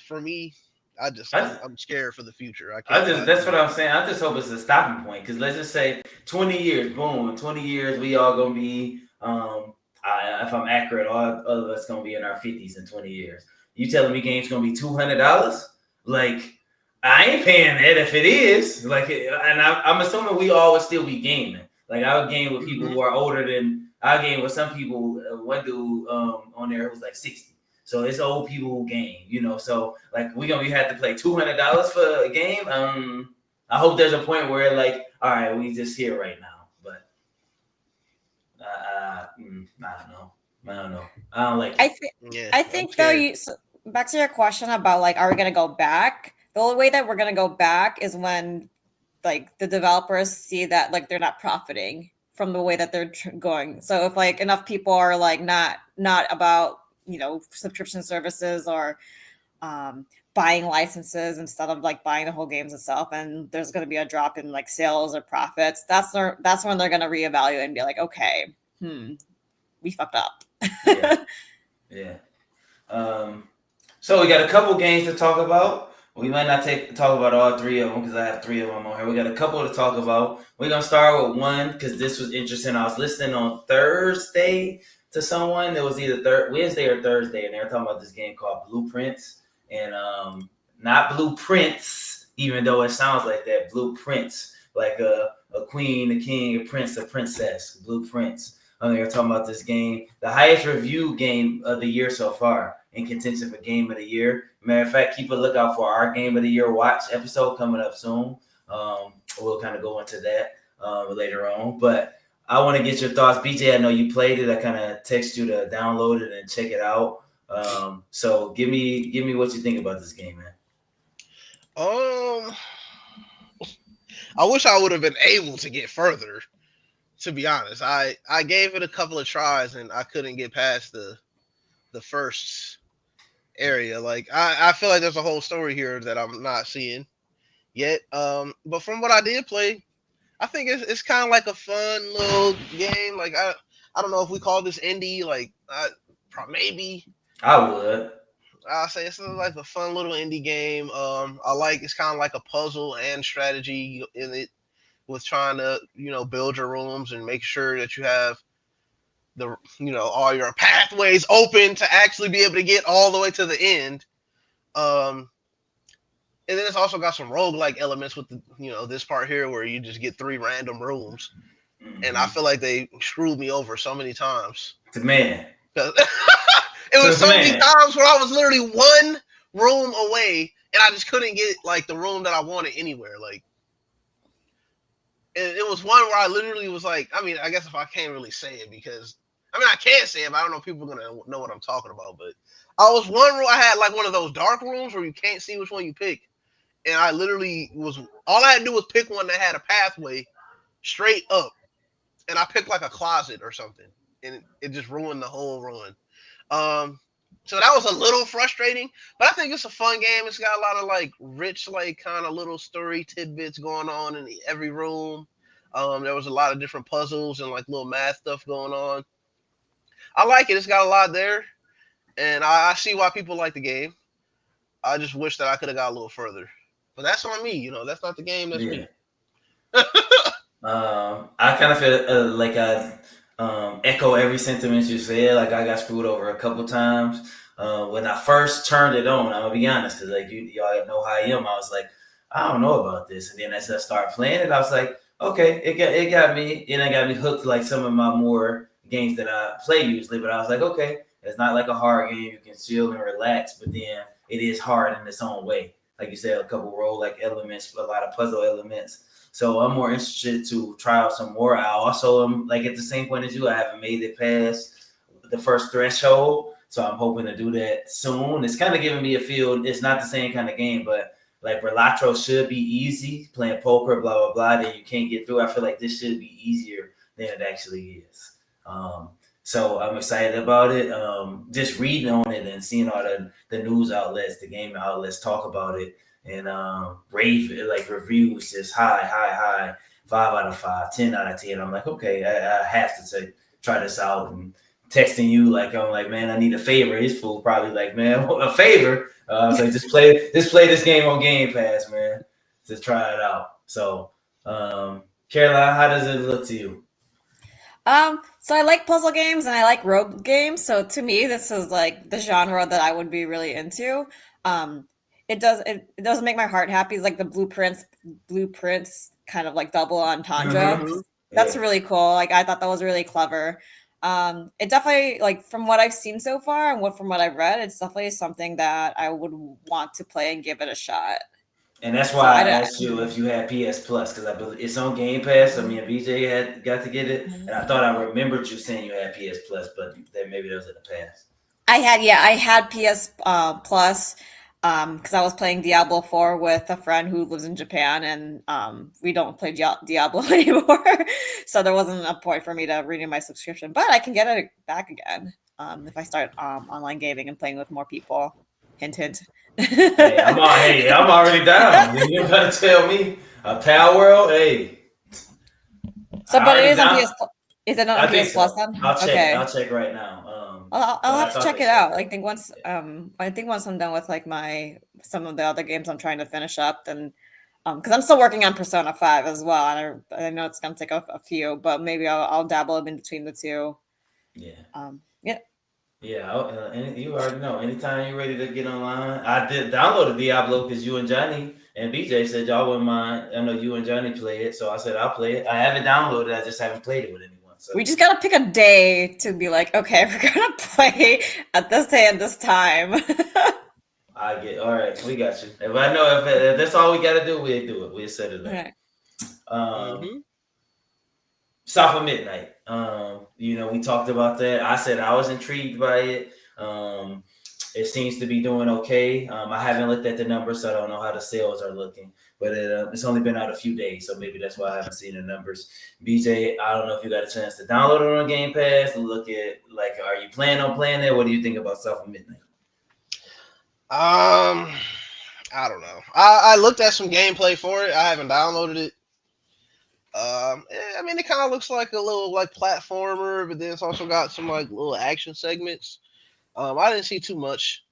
For me, I'm scared for the future. That's what I'm saying. I just hope it's a stopping point, because let's just say 20 years, boom, 20 years, we all gonna be, if I'm accurate, all of us gonna be in our 50s in 20 years. You telling me game's gonna be $200? Like, I ain't paying that if it is. Like, and I'm assuming we all would still be gaming. Like, I would game with people who are older than I game with some people. One dude on there was like 60. So it's old people who game, So like we gonna have to play $200 for a game. I hope there's a point where like, all right, we just here right now. But I don't know. I don't like it. I think though, back to your question about like, are we gonna go back? The only way that we're gonna go back is when like the developers see that like they're not profiting from the way that they're going. So if like enough people are like not about subscription services or buying licenses instead of like buying the whole games itself, and there's going to be a drop in like sales or profits, that's when they're going to reevaluate and be like, okay, we fucked up. Yeah. So we got a couple games to talk about. We might not talk about all three of them because I have three of them on here. We got a couple to talk about. We're gonna start with one because this was interesting. I was listening on Thursday to someone. It was either Wednesday or Thursday, and they were talking about this game called Blueprints, and not blueprints, even though it sounds like that. Blueprints, like a queen, a king, a prince, a princess. Blueprints. They were talking about this game, the highest reviewed game of the year so far, in contention for Game of the Year. Matter of fact, keep a lookout for our Game of the Year watch episode coming up soon. We'll kind of go into that later on. But I want to get your thoughts. BJ, I know you played it. I kind of text you to download it and check it out. So give me what you think about this game, man. I wish I would have been able to get further. To be honest, I gave it a couple of tries and I couldn't get past the first area. Like I feel like there's a whole story here that I'm not seeing yet. But from what I did play, I think it's kind of like a fun little game. Like I don't know if we call this indie. Like maybe I would. I'll say it's like a fun little indie game. I like it's kind of like a puzzle and strategy in it, with trying to build your rooms and make sure that you have the all your pathways open to actually be able to get all the way to the end. And then it's also got some roguelike elements with the this part here where you just get 3 random rooms. Mm-hmm. And I feel like they screwed me over so many times. Man. It was so many times where I was literally 1 room away and I just couldn't get like the room that I wanted anywhere. Like, and it was one where I literally was like, I mean, I guess if I can't really say it because, I mean, I can't say it, but I don't know if people are going to know what I'm talking about. But I was one room, I had like one of those dark rooms where you can't see which one you pick. And I literally all I had to do was pick one that had a pathway straight up. And I picked like a closet or something. And it just ruined the whole run. So that was a little frustrating, but I think it's a fun game. It's got a lot of like rich, like kind of little story tidbits going on in every room. There was a lot of different puzzles and like little math stuff going on. I like it. It's got a lot there, and I see why people like the game. I just wish that I could have got a little further, but that's on me. That's not the game. That's me. I kind of feel like I echo every sentiment you said. Like I got screwed over a couple times when I first turned it on. I'm gonna be honest, because like y'all know how I am. I was like, I don't know about this, and then as I started playing it, I was like, okay, it got me, and it got me hooked like some of my more games that I play usually. But I was like, okay, it's not like a hard game. You can chill and relax, but then it is hard in its own way. Like you said, a couple roguelike elements, a lot of puzzle elements. So I'm more interested to try out some more. I also am like at the same point as you. I haven't made it past the first threshold, so I'm hoping to do that soon. It's kind of giving me a feel. It's not the same kind of game, but like Relatro should be easy. Playing poker, blah blah blah, that you can't get through. I feel like this should be easier than it actually is. So I'm excited about it. Just reading on it and seeing all the news outlets, the game outlets talk about it. And rave like reviews just high, 5 out of 5, 10 out of 10. I'm like, okay, I have to try this out. And texting you like, I'm like, man, I need a favor. His fool probably like, man, a favor. So just play this game on Game Pass, man, to try it out. So, Caroline, how does it look to you? So I like puzzle games and I like rogue games. So to me, this is like the genre that I would be really into. It doesn't make my heart happy. It's like the blueprints kind of like double entendre. Mm-hmm. That's really cool. Like I thought that was really clever. It definitely, like from what I've seen so far and from what I've read, it's definitely something that I would want to play and give it a shot. And that's why I asked you if you had PS Plus, because I believe it's on Game Pass. So me and BJ got to get it, and I thought I remembered you saying you had PS Plus, but then maybe that was in the past. I had PS Plus. Because I was playing Diablo 4 with a friend who lives in Japan, and we don't play Diablo anymore. So there wasn't a point for me to renew my subscription. But I can get it back again if I start online gaming and playing with more people. Hint, hint. Hey, I'm already down. You gotta tell me. Pal World, hey. So, but it is on PS Plus. Is it not I on think PS Plus so. then? I'll check. Okay. I'll check right now. I'll But I have to thought check they it said out. that. I think once I'm done with like some of the other games I'm trying to finish up, then because I'm still working on Persona 5 as well, and I know it's gonna take a few, but maybe I'll dabble in between the two. Yeah. Yeah. Yeah, and you already know. Anytime you're ready to get online, I did download Diablo because you and Johnny and BJ said y'all wouldn't mind. I know you and Johnny play it, so I said I'll play it. I haven't downloaded. I just haven't played it with anyone. So We just gotta pick a day to be like, okay, we're gonna play at this day and this time. I get all right. We got you. If I know if that's all we got to do, we'll do it. We'll set it up. Okay. Mm-hmm. South of Midnight. We talked about that. I said I was intrigued by it. It seems to be doing okay. I haven't looked at the numbers, so I don't know how the sales are looking. But it's only been out a few days, so maybe that's why I haven't seen the numbers. BJ, I don't know if you got a chance to download it on Game Pass. Look at are you planning on playing it? What do you think about South of Midnight? I don't know. I looked at some gameplay for it. I haven't downloaded it. I mean, it kind of looks like a little like platformer, but then it's also got some like little action segments. I didn't see too much.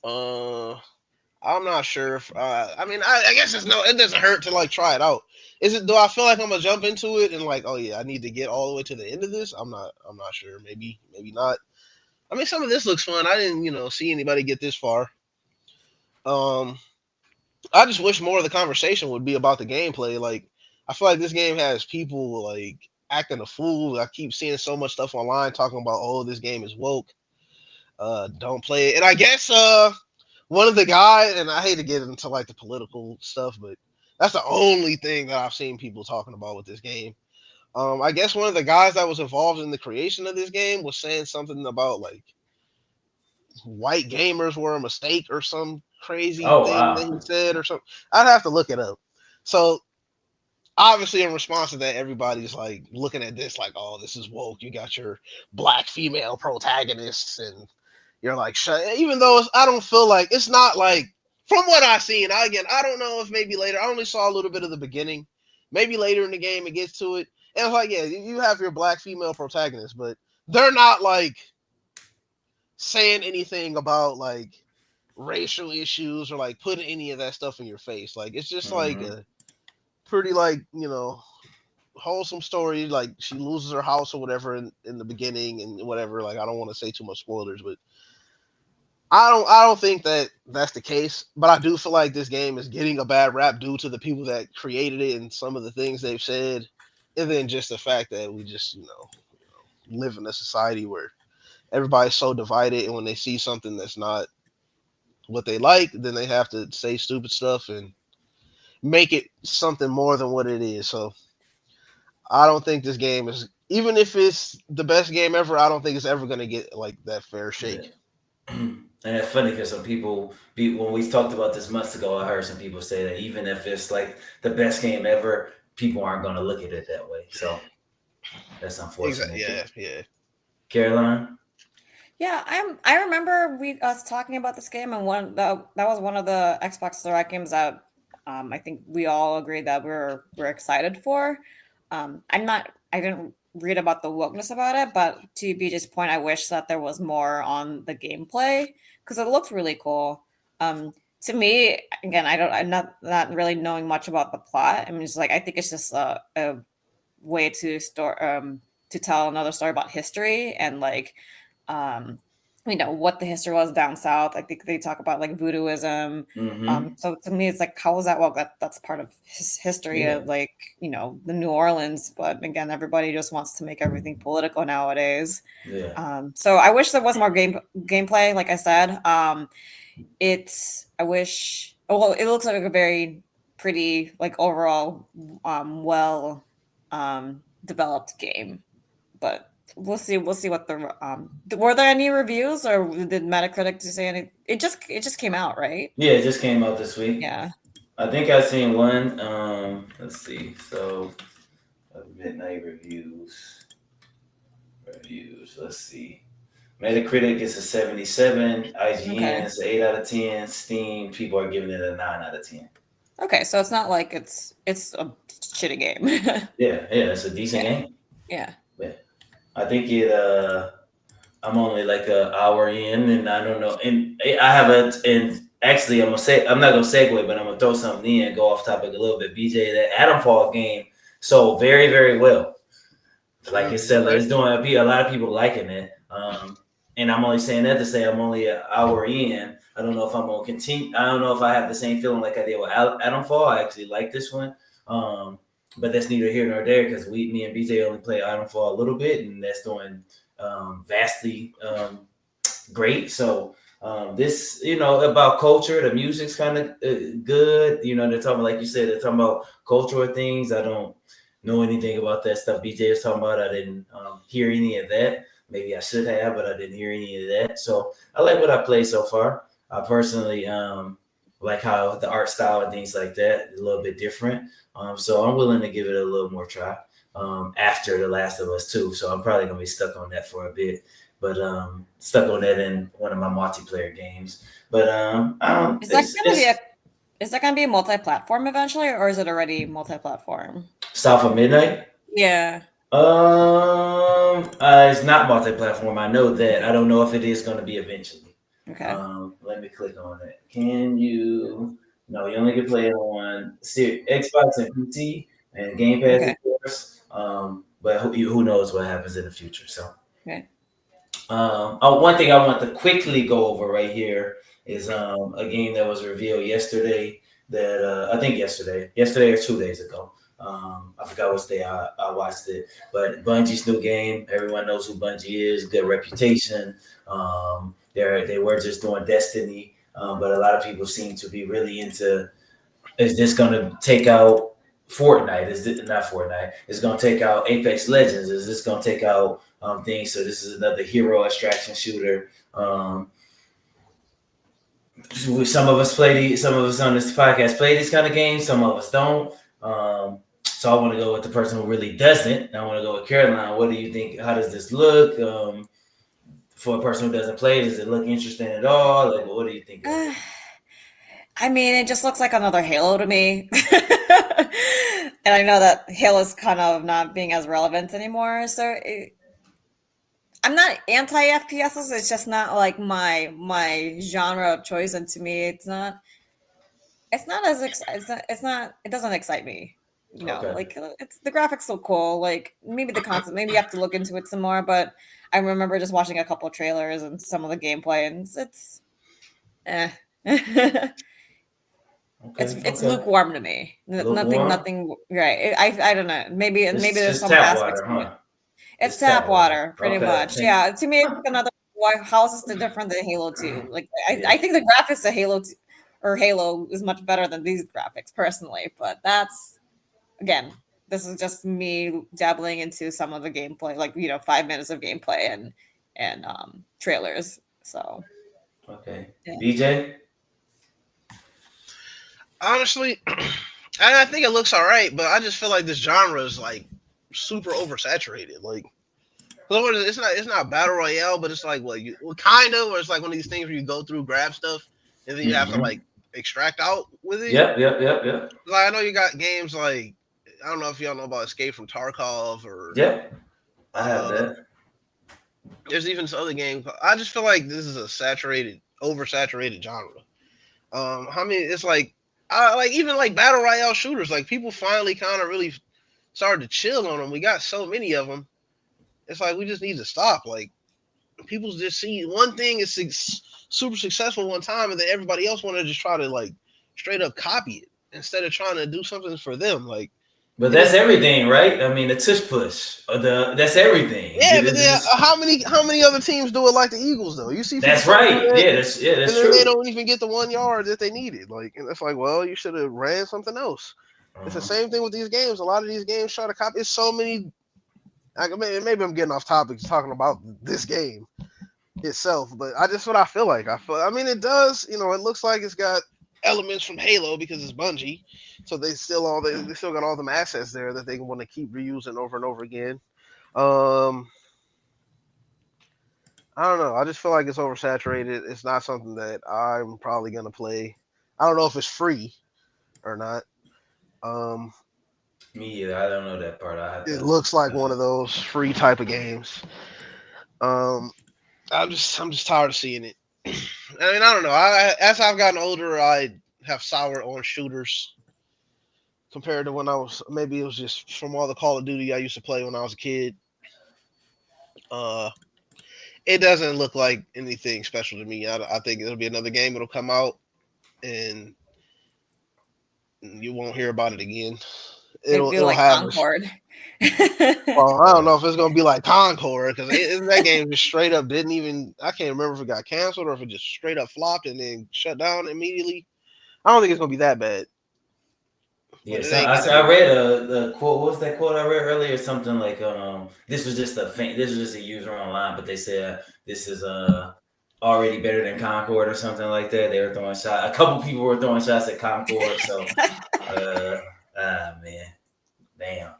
I'm not sure if. I mean, I guess it doesn't hurt to like try it out. Is it? Do I feel like I'm gonna jump into it and like, oh yeah, I need to get all the way to the end of this? I'm not sure. Maybe not. I mean, some of this looks fun. I didn't, see anybody get this far. I just wish more of the conversation would be about the gameplay. Like, I feel like this game has people like acting a fool. I keep seeing so much stuff online talking about, oh, this game is woke. Don't play it. And I guess one of the guys, and I hate to get into like the political stuff, but that's the only thing that I've seen people talking about with this game. I guess one of the guys that was involved in the creation of this game was saying something about like white gamers were a mistake or some crazy Oh thing that wow. he said or something. I'd have to look it up. So obviously in response to that, everybody's like looking at this like, oh, this is woke. You got your black female protagonists and you're like, shut. Even though I don't feel like it's not like from what I've seen. I don't know if maybe later. I only saw a little bit of the beginning. Maybe later in the game it gets to it. And it's like, yeah, you have your black female protagonists, but they're not like saying anything about like racial issues or like putting any of that stuff in your face. Like it's just like a pretty like wholesome story. Like she loses her house or whatever in the beginning and whatever. Like I don't want to say too much spoilers, but I don't think that that's the case. But I do feel like this game is getting a bad rap due to the people that created it and some of the things they've said, and then just the fact that we just live in a society where everybody's so divided, and when they see something that's not what they like, then they have to say stupid stuff and make it something more than what it is. So I don't think this game is, even if it's the best game ever, I don't think it's ever going to get like that fair shake. Yeah. And it's funny because some people, when we talked about this months ago, I heard some people say that even if it's like the best game ever, people aren't going to look at it that way. So that's unfortunate. Exactly. Yeah. Caroline? Yeah, I remember us talking about this game, and that was one of the Xbox Direct games that I think we all agreed that we're excited for. I didn't read about the wokeness about it, but to BJ's point, I wish that there was more on the gameplay because it looked really cool. To me, again, I'm not really knowing much about the plot. I mean, it's like I think it's just a way to tell another story about history and like what the history was down south. I think they talk about like voodooism. So to me, it's like, how is that? Well, that's part of history of like the New Orleans. But again, everybody just wants to make everything political nowadays. Yeah. So I wish there was more gameplay. Like I said, I wish. Well, it looks like a very pretty, like overall, well developed game, but. We'll see what the were there any reviews or did Metacritic say anything? It just came out, right? Yeah, it just came out this week. Yeah. I think I've seen one. Let's see. So midnight reviews. Let's see. Metacritic is a 77. IGN is an 8 out of 10. Steam, people are giving it a 9 out of 10. Okay, so it's not like it's a shitty game. Yeah, it's a decent game. Yeah. I think it. I'm only like an hour in, and I don't know. And I have and actually, I'm not gonna segue, but I'm gonna throw something in, go off topic a little bit. BJ, that Adam Fall game sold very, very well. Like it's selling, Okay. it's doing. A lot of people liking it. And I'm only saying that to say I'm only an hour in. I don't know if I'm gonna continue. I don't know if I have the same feeling like I did with Adam Fall. I actually like this one. But that's neither here nor there because me and BJ only play Adam Fall a little bit, and that's doing vastly great. So this, about culture, the music's kind of good. They're talking, like you said, they're talking about cultural things. I don't know anything about that stuff BJ is talking about. I didn't hear any of that. Maybe I should have, but I didn't hear any of that. So I like what I played so far. I personally like how the art style and things like that is a little bit different. So I'm willing to give it a little more try after The Last of Us 2. So I'm probably gonna be stuck on that for a bit. But stuck on that in one of my multiplayer games. But Is that gonna be a multi-platform eventually, or is it already multi-platform? South of Midnight. Yeah. It's not multi-platform. I know that. I don't know if it is going to be eventually. Okay. Let me click on it. Can you? No, you only can play it on Xbox and PC and Game Pass, Okay. of course. But who knows what happens in the future? So, Okay. one thing I want to quickly go over right here is a game that was revealed yesterday. That I think yesterday or 2 days ago. I forgot what day I watched it, but Bungie's new game. Everyone knows who Bungie is. Good reputation. They were just doing Destiny, but a lot of people seem to be really into. Is this going to take out Fortnite? Is it not Fortnite? It's going to take out Apex Legends. Is this going to take out things? So this is another hero extraction shooter. Some of us on this podcast play these kind of games. Some of us don't. So I want to go with the person who really doesn't. I want to go with Caroline. What do you think? How does this look for a person who doesn't play? Does it look interesting at all? Like, what do you think? I mean, it just looks like another Halo to me. And I know that Halo's kind of not being as relevant anymore. So I'm not anti FPSs. It's just not like my genre of choice. And to me, it's not as it doesn't excite me. Okay. Like it's the graphics so cool. Like maybe the concept, maybe you have to look into it some more. But I remember just watching a couple of trailers and some of the gameplay, and it's it's lukewarm to me. Lukewarm? Nothing. Right. I don't know. Maybe there's some tap aspects water, to it. huh? It's tap water, pretty much. Okay. Yeah. To me, it's another. How is this different than Halo 2? Like I think the graphics of Halo 2 or Halo is much better than these graphics personally. But that's again, this is just me dabbling into some of the gameplay, like 5 minutes of gameplay and trailers. So Okay. yeah. BJ? Honestly, I think it looks all right, but I just feel like this genre is like super oversaturated. Like, it's not battle royale, but it's like kind of, or it's like one of these things where you go through, grab stuff, and then you have to like extract out with it. Yep. Like I know you got games like I don't know if y'all know about Escape from Tarkov or Yep. I have that. There's even some other games. I just feel like this is a oversaturated genre. It's like even like battle royale shooters, like people finally kind of really started to chill on them. We got so many of them. It's like we just need to stop. Like people just see one thing is super successful one time, and then everybody else want to just try to like straight up copy it instead of trying to do something for them. Like, but that's everything, right? I mean, the tush push, that's everything. Yeah, but then how many other teams do it like the Eagles though? You see, that's right. That's and true. They don't even get the 1 yard that they needed. Like, and it's like, well, you should have ran something else. It's the same thing with these games. A lot of these games try to copy. It's so many. Maybe I'm getting off topic talking about this game itself, but that's what I feel like. I mean, it does. It looks like it's got elements from Halo because it's Bungie, so they still got all them assets there that they want to keep reusing over and over again. I don't know. I just feel like it's oversaturated. It's not something that I'm probably gonna play. I don't know if it's free or not. Me either. I don't know that part. I have It to. looks like one of those free type of games. I'm just tired of seeing it. I mean, I don't know. As I've gotten older, I have soured on shooters compared to when I was, maybe it was just from all the Call of Duty I used to play when I was a kid. Uh, it doesn't look like anything special to me. I think it'll be another game that'll come out and you won't hear about it again. It'd be It'll like have Concord. well, I don't know if it's gonna be like Concord because that game just straight up didn't even. I can't remember if it got canceled or if it just straight up flopped and then shut down immediately. I don't think it's gonna be that bad. Yeah, But it so ain't I read the quote. What was that quote I read earlier? Something like, this was just a user online, but they said this is already better than Concord or something like that. They were throwing shots. A couple people were throwing shots at Concord. So, man, damn.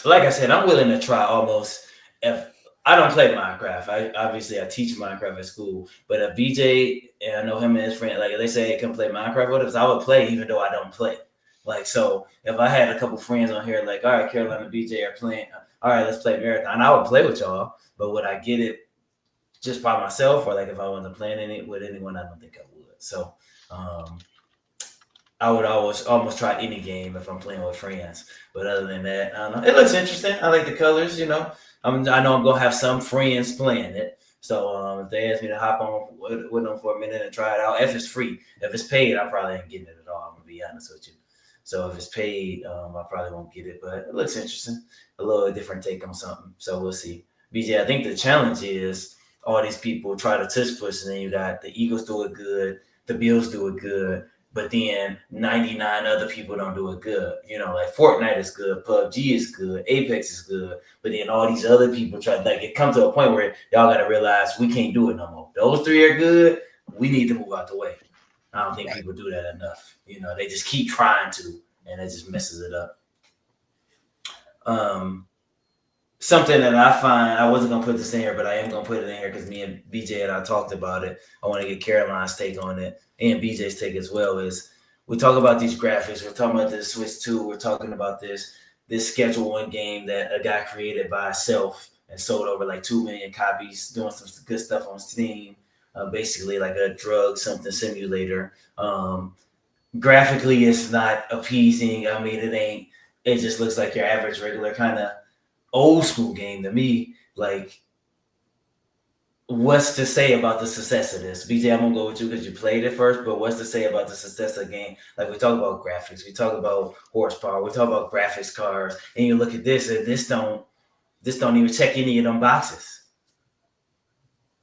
Like I said, I'm willing to try almost. If I don't play Minecraft, I teach Minecraft at school. But if BJ and I know him and his friend, like if they say they can play Minecraft with us, I would play even though I don't play. Like so, if I had a couple friends on here, like all right, Carolina and BJ are playing. All right, let's play Marathon. I would play with y'all, but would I get it just by myself, or like if I wasn't playing it with anyone, I don't think I would. So. I would almost try any game if I'm playing with friends. But other than that, I don't know. It looks interesting. I like the colors, I know I'm gonna have some friends playing it. So if they ask me to hop on with them for a minute and try it out, if it's free, if it's paid, I probably ain't getting it at all. I'm gonna be honest with you. So if it's paid, I probably won't get it. But it looks interesting. A little different take on something. So we'll see. BJ, I think the challenge is all these people try to tush push, and then you got the Eagles do it good, the Bills do it good. But then 99 other people don't do it good. Like Fortnite is good, PUBG is good, Apex is good. But then all these other people like it comes to a point where y'all got to realize we can't do it no more. Those three are good. We need to move out the way. I don't think people do that enough. They just keep trying to, and it just messes it up. Something that I find, I wasn't going to put this in here, but I am going to put it in here because me and BJ and I talked about it. I want to get Caroline's take on it and BJ's take as well. Is we talk about these graphics. We're talking about this Switch 2. We're talking about this Schedule 1 game that a guy created by himself and sold over like 2 million copies, doing some good stuff on Steam. Basically like a drug something simulator. Graphically, it's not appeasing. I mean, it just looks like your average regular kind of old school game to me. Like, what's to say about the success of this? BJ, I'm gonna go with you because you played it first, but what's to say about the success of the game? Like, we talk about graphics, we talk about horsepower, we talk about graphics cards, and you look at this, and this don't even check any of them boxes.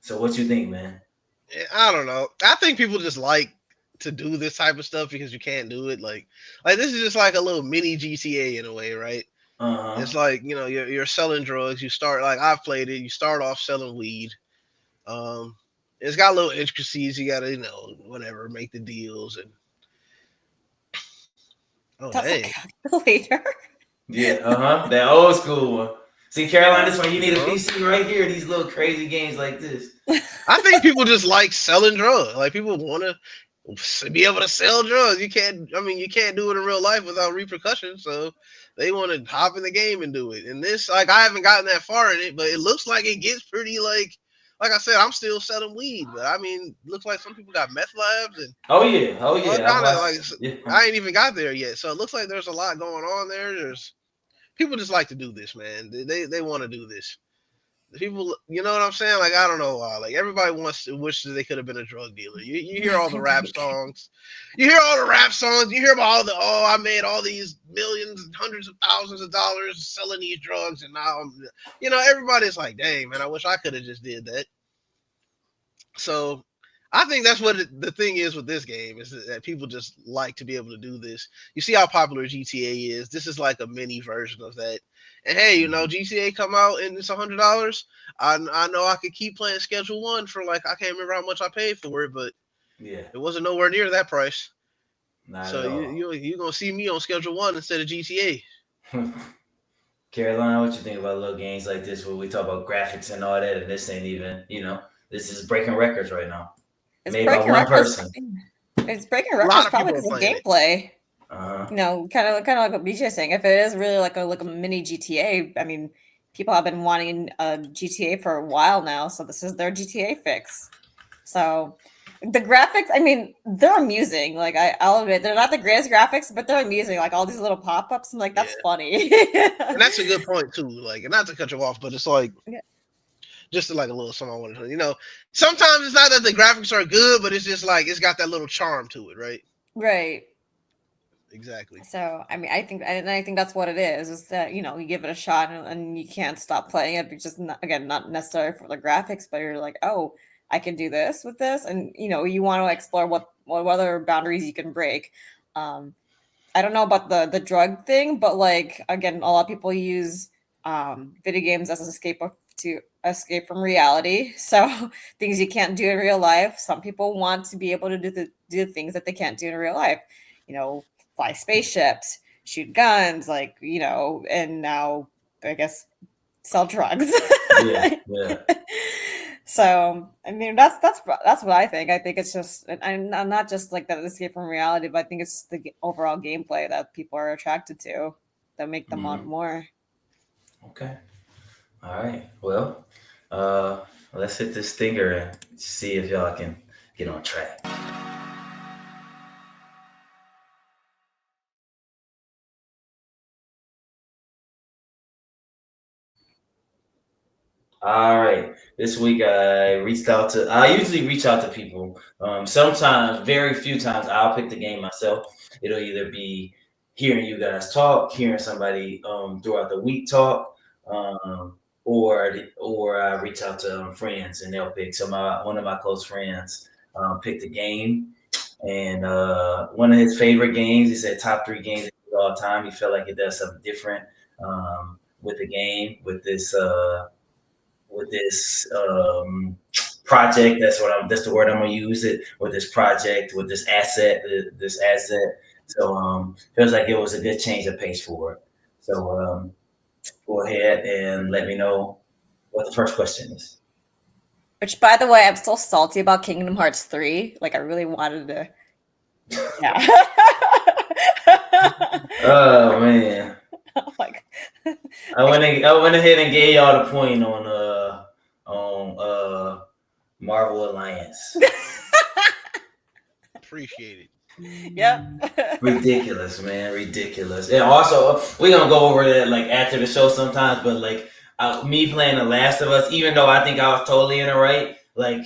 So what you think, man? I don't know. I think people just like to do this type of stuff because you can't do it. Like this is just like a little mini GTA in a way, right? Uh-huh. It's like, you're selling drugs. You start, like I've played it. You start off selling weed. It's got little intricacies. You got to, whatever, make the deals and. Oh, That's dang. a calculator. Yeah, that old school one. See, Caroline, this one you need a PC right here. These little crazy games like this. I think people just like selling drugs. Like people want to be able to sell drugs. You can't do it in real life without repercussions. So they want to hop in the game and do it. And this, like, I haven't gotten that far in it, but it looks like it gets pretty like I said, I'm still selling weed, but I mean, looks like some people got meth labs and oh yeah. I ain't even got there yet. So it looks like there's a lot going on there. There's people just like to do this, man. They want to do this. People, you know what I'm saying? Like, I don't know why. Like, everybody wishes they could have been a drug dealer. You hear all the rap songs. You hear hear about I made all these millions, hundreds of thousands of dollars selling these drugs, and now everybody's like, dang, man, I wish I could have just did that. So I think that's what the thing is with this game, is that people just like to be able to do this. You see how popular GTA is. This is like a mini version of that. And hey, GTA come out and it's $100. I know I could keep playing Schedule 1 for I can't remember how much I paid for it, but yeah, it wasn't nowhere near that price. Not so you're gonna see me on Schedule 1 instead of GTA. Caroline, what you think about little games like this where we talk about graphics and all that, and this ain't even, this is breaking records right now. It's made by one person. It's breaking records probably because of gameplay. You know, kind of like what BJ is saying. If it is really like a mini GTA, I mean, people have been wanting a GTA for a while now, so this is their GTA fix. So the graphics, I mean, they're amusing. Like I'll admit, they're not the greatest graphics, but they're amusing. Like all these little pop ups, I'm like, that's funny. And that's a good point too. Like, and not to cut you off, but it's like Yeah. just like a little something I wanted to, sometimes it's not that the graphics are good, but it's just like it's got that little charm to it, right? Right. Exactly. So I mean, I think that's what it is that you give it a shot and you can't stop playing it. It's just not necessarily for the graphics, but you're like, oh, I can do this with this, and you want to explore what other boundaries you can break. I don't know about the drug thing, but like again, a lot of people use video games as an to escape from reality. So things you can't do in real life. Some people want to be able to do the things that they can't do in real life. Fly spaceships, shoot guns, and now I guess sell drugs. Yeah, yeah. So I mean that's what I think. I think it's just I'm not just like that escape from reality, but I think it's the overall gameplay that people are attracted to that make them want more. Okay. All right. Well, let's hit this stinger and see if y'all can get on track. All right. This week I usually reach out to people. Sometimes, very few times, I'll pick the game myself. It'll either be hearing you guys talk, hearing somebody throughout the week talk, or I reach out to friends and they'll pick. So one of my close friends picked a game, and one of his favorite games. He said top 3 games of all time. He felt like it does something different with the game, with this project. That's the word I'm gonna use it with this project, with this asset. So feels like it was a good change of pace for it. So go ahead and let me know what the first question is. Which, by the way, I'm still salty about Kingdom Hearts 3. Like, I really wanted to. Yeah. Oh man. Like, I went ahead and gave y'all the point on Marvel Alliance. Appreciate it. Yep. Ridiculous, man, ridiculous. And also, we're gonna go over that like after the show sometimes. But like me playing The Last of Us, even though I think I was totally in the right, like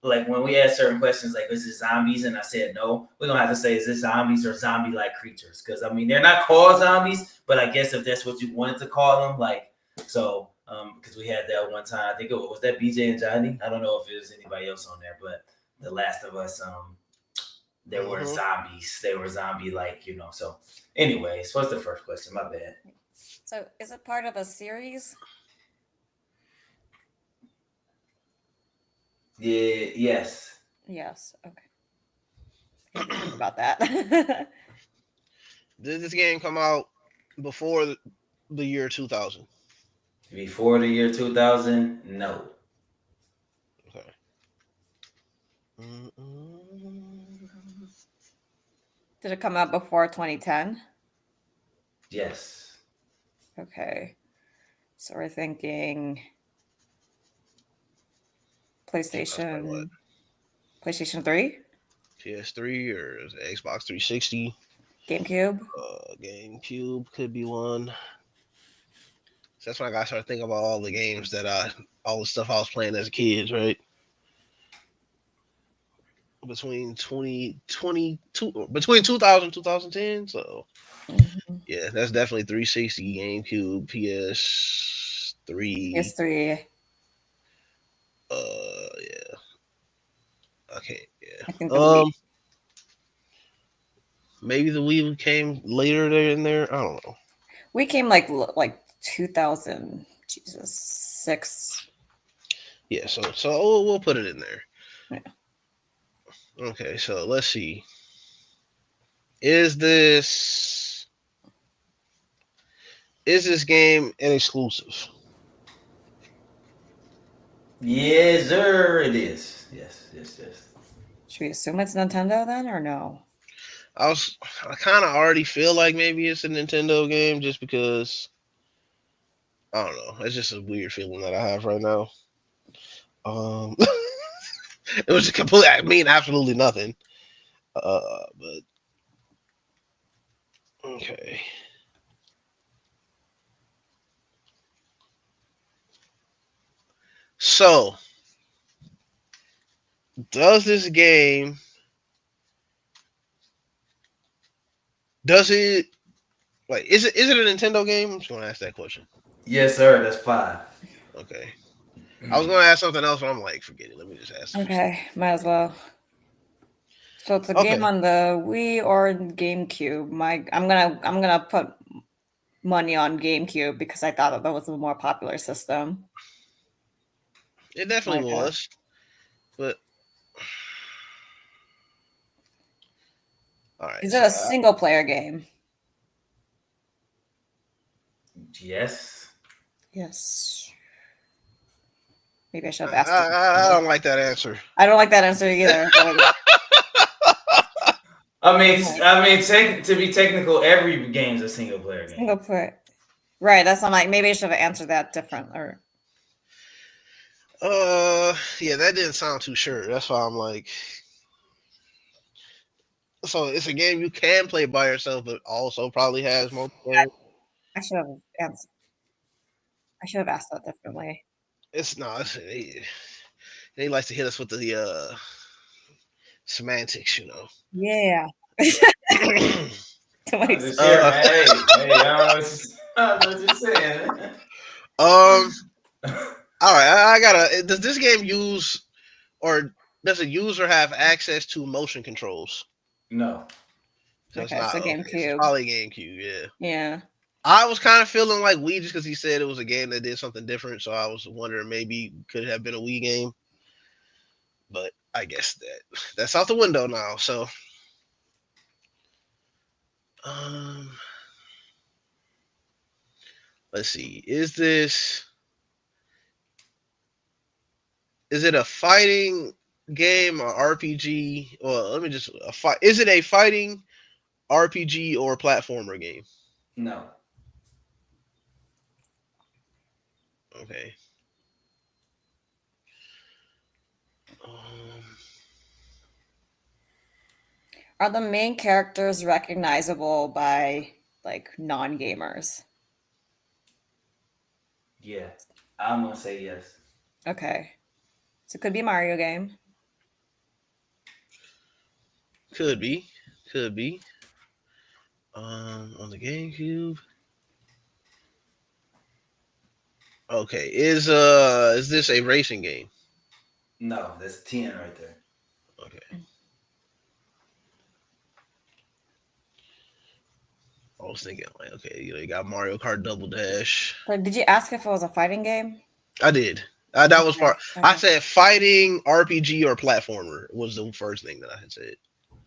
when we asked certain questions, like is it zombies, and I said no, we're gonna have to say is it zombies or zombie-like creatures? Because I mean they're not called zombies, but I guess if that's what you wanted to call them, like so. Because we had that one time, I think it was that BJ and Johnny. I don't know if it was anybody else on there, but The Last of Us, there were zombies. They were zombie-like, So, anyways, what's the first question? My bad. So, is it part of a series? Yeah. Yes. Yes. Okay. Think about that. Did this game come out before the year 2000? Before the year 2000? No. Okay. Did it come out before 2010? Yes. Okay. So we're thinking PlayStation 3? PS3 or Xbox 360? GameCube? GameCube could be one. So that's when I got to start thinking about all the games all the stuff I was playing as a kid, right? Between 2000 and 2010. So yeah, that's definitely 360, GameCube, PS3. PS3. Yeah. Okay, yeah. I think the Wii. Maybe the Wii came later there in there. I don't know. We came like 2000, Jesus, 6. Yeah, so we'll put it in there. Yeah. Okay, so let's see. Is this game an exclusive? Yes, sir. It is. Yes. Should we assume it's Nintendo then, or no? I kind of already feel like maybe it's a Nintendo game just because I don't know. It's just a weird feeling that I have right now. It was a complete. I mean, absolutely nothing. But okay. So, does this game? Does it? Like, is it a Nintendo game? I'm just gonna ask that question. Yes, sir. That's 5. Okay. I was gonna ask something else, but I'm like, forget it. Let me just ask. Okay, might as well. So it's a Okay. game on the Wii or GameCube. I'm gonna put money on GameCube because I thought that was a more popular system. It definitely Okay. was, but all right. Is it a single player game? Yes. Yes. Maybe I should have asked. I don't like that answer. I don't like that answer either. I mean, to be technical, every game's a single player game. Single player. Right. That's not like maybe I should have answered that different. Or Yeah, that didn't sound too sure. That's why I'm like. So it's a game you can play by yourself, but also probably has multiplayer. I should have answered. I should have asked that differently. It's not. He likes to hit us with the semantics, you know. Yeah. I'm just here, man. Hey, I don't know what you're saying. All right, I gotta. Does this game use, or does a user have access to motion controls? No. So Okay, it's not. so Okay, GameCube. it's probably GameCube. Yeah. Yeah. I was kind of feeling like Wii just because he said it was a game that did something different, so I was wondering maybe could have been a Wii game. But I guess that's out the window now. So, let's see. Is it a fighting game or RPG? Well, let me just Is it a fighting RPG or platformer game? No. Okay. Are the main characters recognizable by like non-gamers? Yeah. I'm gonna say yes. Okay. So it could be a Mario game. Could be. On the GameCube. Okay. Is this a racing game? No, that's 10 right there. Okay. I was thinking like, okay, you got Mario Kart Double Dash. But did you ask if it was a fighting game? I did. That was part. Okay. I said fighting, RPG, or platformer was the first thing that I had said.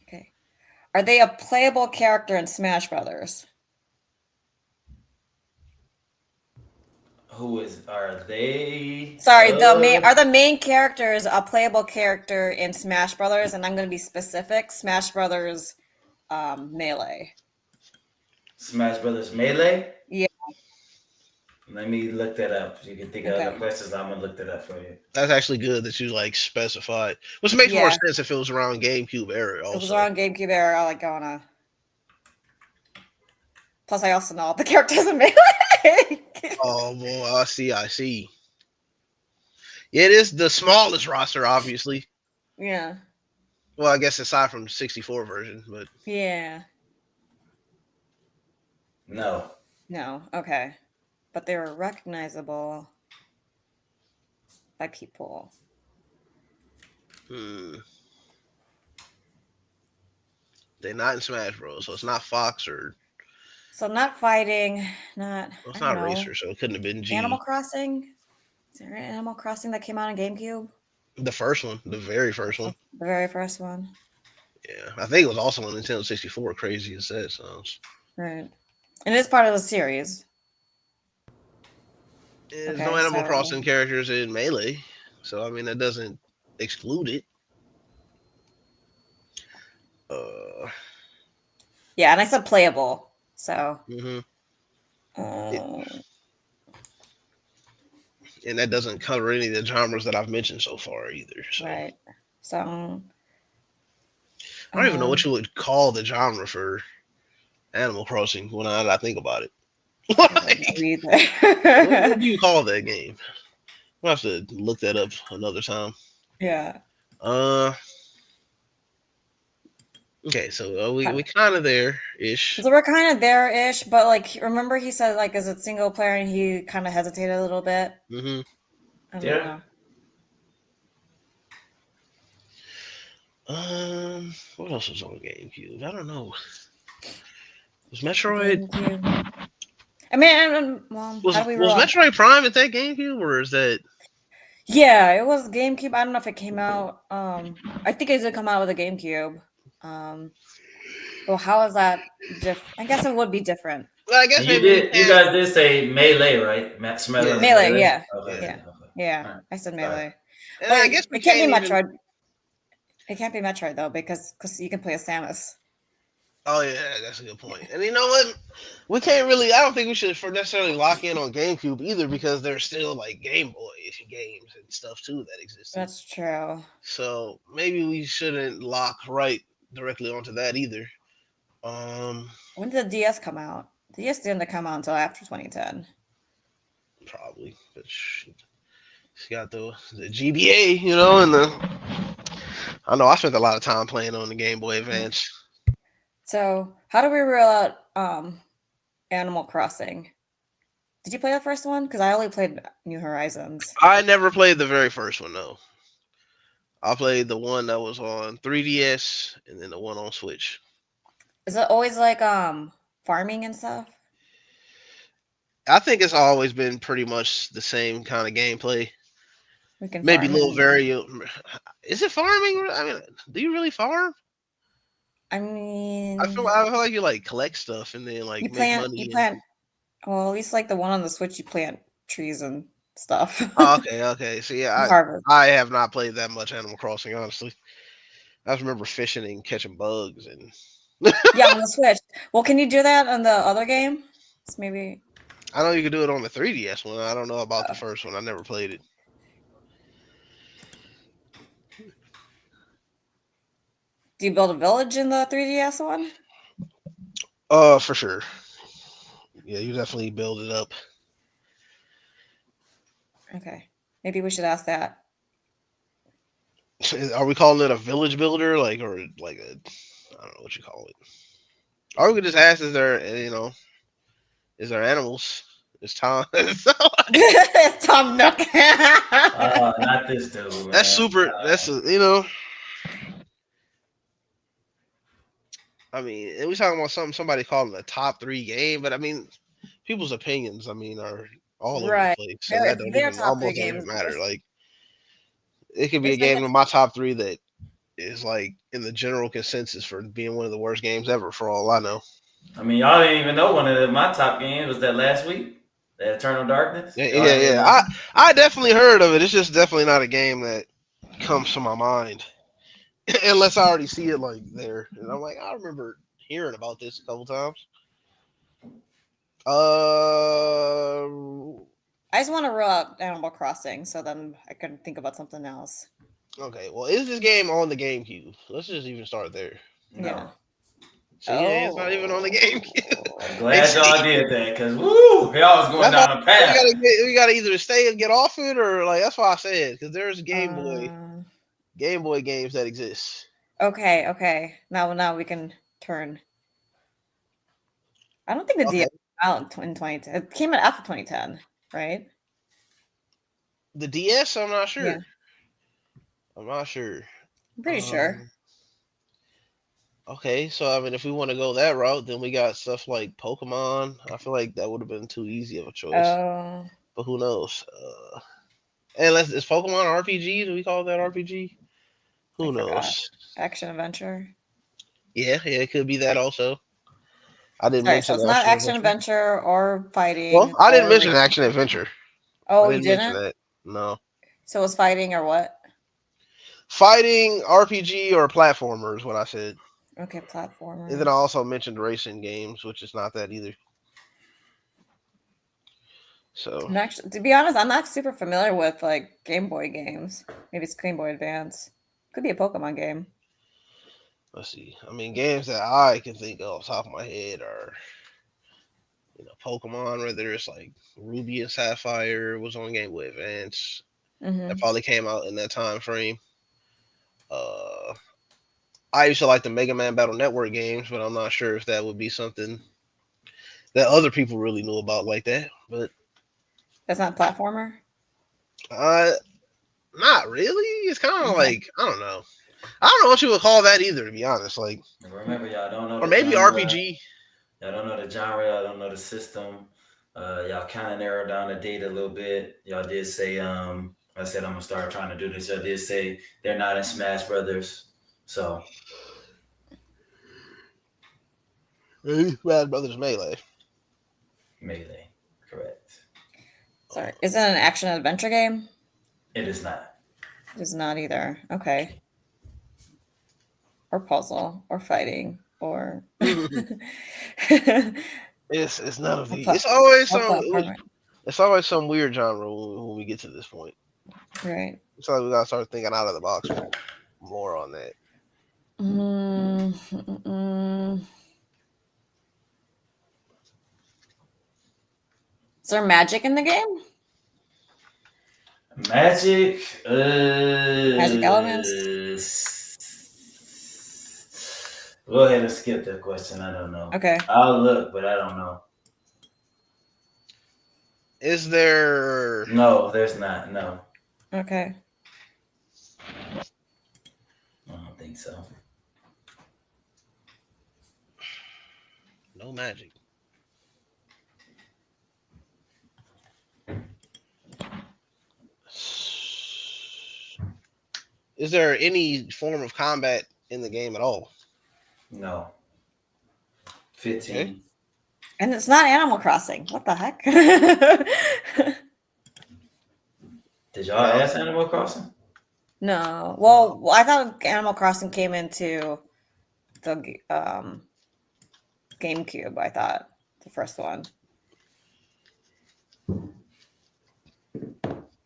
Okay. Are they a playable character in Smash Brothers? Are they? Sorry, are the main characters a playable character in Smash Brothers? And I'm going to be specific: Smash Brothers Melee. Smash Brothers Melee? Yeah. Let me look that up. You can think of other questions. I'm gonna look that up for you. That's actually good that you like specified, which makes more sense if it was around GameCube era. Also, if it was around GameCube era, I like going to. Plus, I also know all the characters in Melee. Oh boy, I see. Yeah, it is the smallest roster, obviously. Yeah. Well, I guess aside from the 64 version, but yeah. No. Okay. But they were recognizable by people. They're not in Smash Bros, so it's not Fox or. So not fighting, not. Well, it's not Racer, so it couldn't have been G. Animal Crossing. Is there an Animal Crossing that came out on GameCube? The first one, the very first one. The very first one. Yeah, I think it was also on Nintendo 64. Crazy as that sounds. Right, and it is part of the series. There's no Animal Crossing characters in Melee, so I mean that doesn't exclude it. Yeah, and I said playable. So, hmm uh, And that doesn't cover any of the genres that I've mentioned so far either. So right. So, I don't even know what you would call the genre for Animal Crossing when I think about it. I don't know Like, what either. do you call that game? We'll have to look that up another time. Yeah. Uh, okay, so we kind of there ish. So we're kind of there-ish, but like, remember he said like, is it single player? And he kind of hesitated a little bit. hmm I don't Yeah. know. What else was on GameCube? I don't know. Was Metroid GameCube. I mean, well, was how do we was roll? Metroid Prime at that GameCube, or is that? Yeah, it was GameCube. I don't know if it came out. I think it did come out with a GameCube. Well, how is that different? I guess it would be different. Well, I guess And maybe we you can't. guys did say Melee, right? Smash Yeah. Bros. Melee, yeah, Okay. Yeah. yeah. All right. I said Sorry. Melee, And but I guess we it can't be can't even. Metroid. It can't be Metroid though because you can play as Samus. Oh yeah, that's a good point. And you know what? We can't really. I don't think we should necessarily lock in on GameCube either because there's still like Game Boy games and stuff too that exist. That's true. So maybe we shouldn't lock right directly onto that either. When did the DS come out? The DS didn't come out until after 2010. Probably, but it's got the GBA, you know, and the. I know I spent a lot of time playing on the Game Boy Advance. So how do we rule out Animal Crossing? Did you play the first one? Because I only played New Horizons. I never played the very first one, though. I played the one that was on 3DS and then the one on Switch. Is it always like farming and stuff? I think it's always been pretty much the same kind of gameplay. We can Maybe a farm little Is it farming? I mean, do you really farm? I mean, I feel like you like collect stuff and then like you make plant. money. You plant. Well, at least like the one on the Switch, you plant trees and stuff. Oh, okay. So yeah, Harvest. I have not played that much Animal Crossing, honestly. I just remember fishing and catching bugs and. Yeah, on the Switch. Well, can you do that on the other game? So maybe. I know you can do it on the 3DS one. I don't know about the first one. I never played it. Do you build a village in the 3DS one? For sure. Yeah, you definitely build it up. Okay, maybe we should ask that. Are we calling it a village builder, like, or like a? I don't know what you call it. Or we could just ask: is there animals? It's Tom. It's Tom Nook. Not this dude. Man. That's super. That's you know. I mean, and we talking about somebody calling it a top 3 game, but I mean, people's opinions, I mean, are all over the place. So that don't even almost even matter. Like, it could be a game in my top 3 that is like in the general consensus for being one of the worst games ever, for all I know. I mean, y'all didn't even know one of my top games was that last week, that Eternal Darkness. Yeah. I definitely heard of it. It's just definitely not a game that comes to my mind unless I already see it like there. And I'm like, I remember hearing about this a couple times. I just want to rule out Animal Crossing, so then I can think about something else. Okay, well, is this game on the GameCube? Let's just even start there. No. Yeah. So yeah, it's not even on the GameCube. I'm glad y'all did that, because woo, y'all was going down a path. We gotta either stay and get off it, or like that's why I said, because there's Game Boy games that exist. Okay. Now we can turn. I don't think the DS came out in 2010. It came out after 2010, right? The DS, I'm not sure. Yeah. I'm not sure. I'm pretty sure. Okay, so I mean, if we want to go that route, then we got stuff like Pokemon. I feel like that would have been too easy of a choice. Oh. But who knows? And is Pokemon RPG? Do we call that RPG? Who knows? Action adventure. Yeah, it could be that also. I didn't Sorry, mention. so it's not action adventure or fighting. Well, I didn't mention action adventure. Oh, you didn't? mention that. No. So it was fighting or what? Fighting, RPG, or platformer is what I said. Okay, And then platformer. I also mentioned racing games, which is not that either. So I'm actually, to be honest, I'm not super familiar with like Game Boy games. Maybe it's Game Boy Advance. Could be a Pokemon game. let's see. I mean, games that I can think of off the top of my head are, Pokemon. Whether it's like Ruby and Sapphire was on Game Boy Advance. That Hmm. probably came out in that time frame. Uh, I used to like the Mega Man Battle Network games, but I'm not sure if that would be something that other people really knew about like that. But That's not a platformer. uh, not really. It's kind of Okay. like I don't know. I don't know what you would call that either, to be honest. Like, Remember, y'all don't know or the maybe genre. RPG. Y'all don't know the genre. Y'all don't know the system. Y'all kind of narrowed down the date a little bit. Y'all did say, I said I'm gonna start trying to do this. Y'all did say they're not in Smash Brothers. So Maybe Smash Brothers Melee. Melee, correct. Sorry. Is it an action adventure game? It is not. It is not either. Okay. Or puzzle or fighting or It's none of or, these. pla- or platformer. It's always some weird genre when we get to this point. Right. So we gotta start thinking out of the box more on that. Mm, mm, mm. Is there magic in the game? Magic. Magic elements? Go ahead and skip that question. I don't know. Okay. I'll look, but I don't know. Is there No, there's not. No, Okay. I don't think so. no magic? Is there any form of combat in the game at all? No. Okay. 15. And it's not Animal Crossing. What the heck? Did y'all ask Animal Crossing? No. Well, I thought Animal Crossing came into the GameCube, I thought. The first one.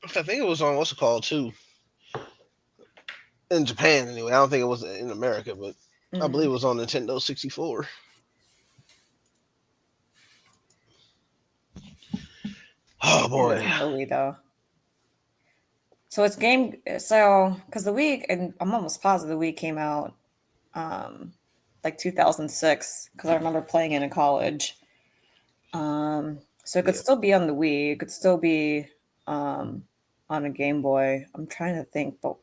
I think it was on what's it called too. In Japan, anyway. I don't think it was in America, but I believe it was on Nintendo 64. Oh boy. The Wii, though. So it's because the Wii, and I'm almost positive the Wii came out like 2006, because I remember playing it in college. So it could still be on the Wii. It could still be on a Game Boy. I'm trying to think, but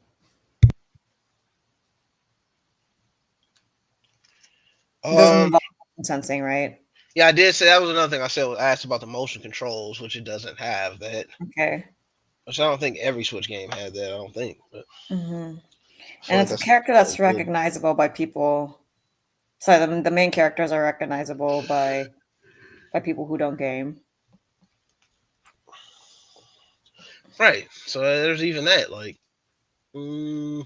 it doesn't involve motion sensing, right? Yeah, I did say that was another thing I said. I asked about the motion controls, which it doesn't have that. Okay. Which I don't think every Switch game had that. I don't think. But And it's a character that's recognizable by people. So the main characters are recognizable by people who don't game. Right. So there's even that. Like, I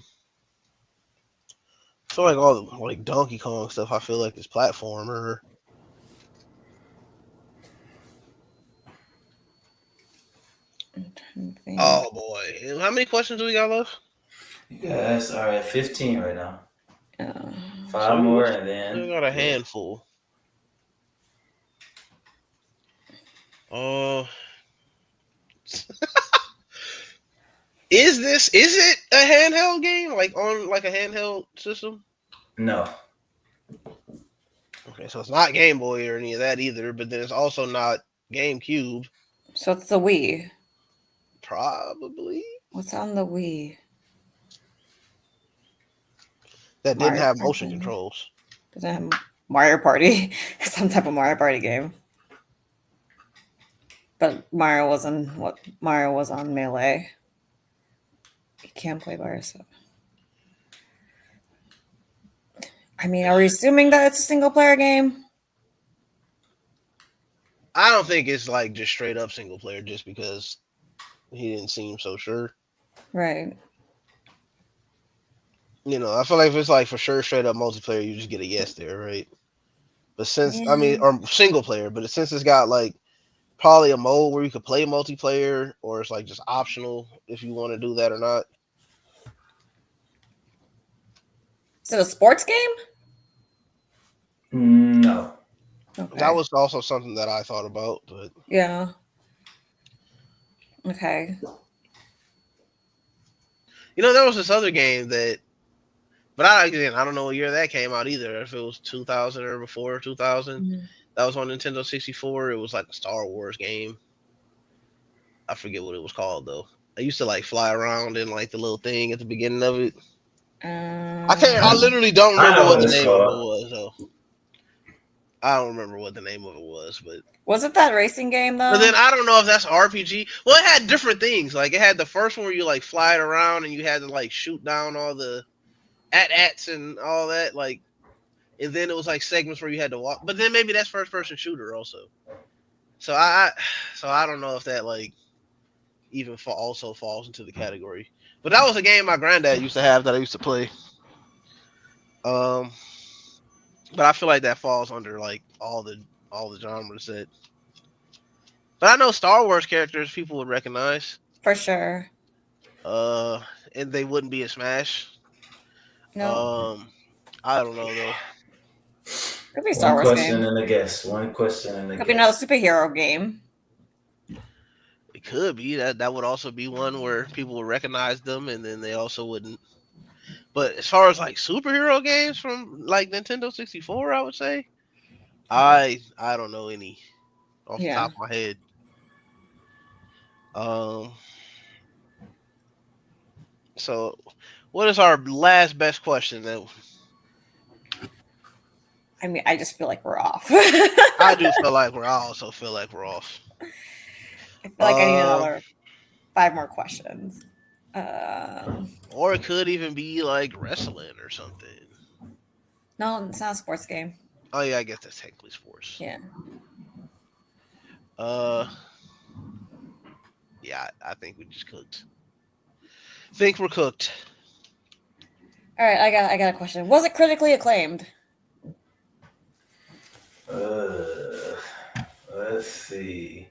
feel like all the like Donkey Kong stuff. I feel like is platformer. Oh boy! How many questions do we got left? You guys are at 15 right now. 5 So more, and then we got a handful. Is it a handheld game? Like on like a handheld system? No. Okay, so it's not Game Boy or any of that either, but then it's also not GameCube. So it's the Wii. Probably. What's on the Wii? That didn't have motion controls. Didn't have Mario Party. Some type of Mario Party game. But Mario was on Melee. You can't play by yourself. I mean, are we assuming that it's a single player game? I don't think it's like just straight up single player just because he didn't seem so sure. Right. I feel like if it's like for sure straight up multiplayer, you just get a yes there, right? But since Yeah. or single player, but since it's got like probably a mode where you could play multiplayer, or it's like just optional if you want to do that or not. Is it a sports game? No. Okay. That was also something that I thought about, but Yeah. Okay. there was this other game that, but I don't know what year that came out either. If it was 2000 or before 2000, Mhm. that was on Nintendo 64. It was like a Star Wars game. I forget what it was called though. I used to like fly around in like the little thing at the beginning of it. I can't. I literally don't I remember know what what the it's name of it called. was though. I don't remember what the name of it was, but Was it that racing game though? then I don't know if that's RPG. Well, it had different things. Like it had the first one where you like fly it around and you had to like shoot down all the AT-ATs and all that. Like, and then it was like segments where you had to walk. But then maybe that's first person shooter also. So I don't know if that like even also falls into the category. But that was a game my granddad used to have that I used to play. But I feel like that falls under like all the genres that. But I know Star Wars characters people would recognize. For sure. And they wouldn't be a Smash. No. I don't know though. Could be a Star One Wars question game. and a guess. One question and a Could be another guess. superhero game. It could be that would also be one where people would recognize them, and then they also wouldn't. But as far as like superhero games from like Nintendo 64, I would say I don't know any off the top of my head. So what is our last best question that I mean, I just feel like we're off. I do feel like I also feel like we're off. I feel like I need another 5 more questions. Or it could even be like wrestling or something. No, it's not a sports game. Oh yeah, I guess that's technically sports. Yeah. Yeah, I think we just cooked. Think we're cooked. All right, I got a question. Was it critically acclaimed? Let's see.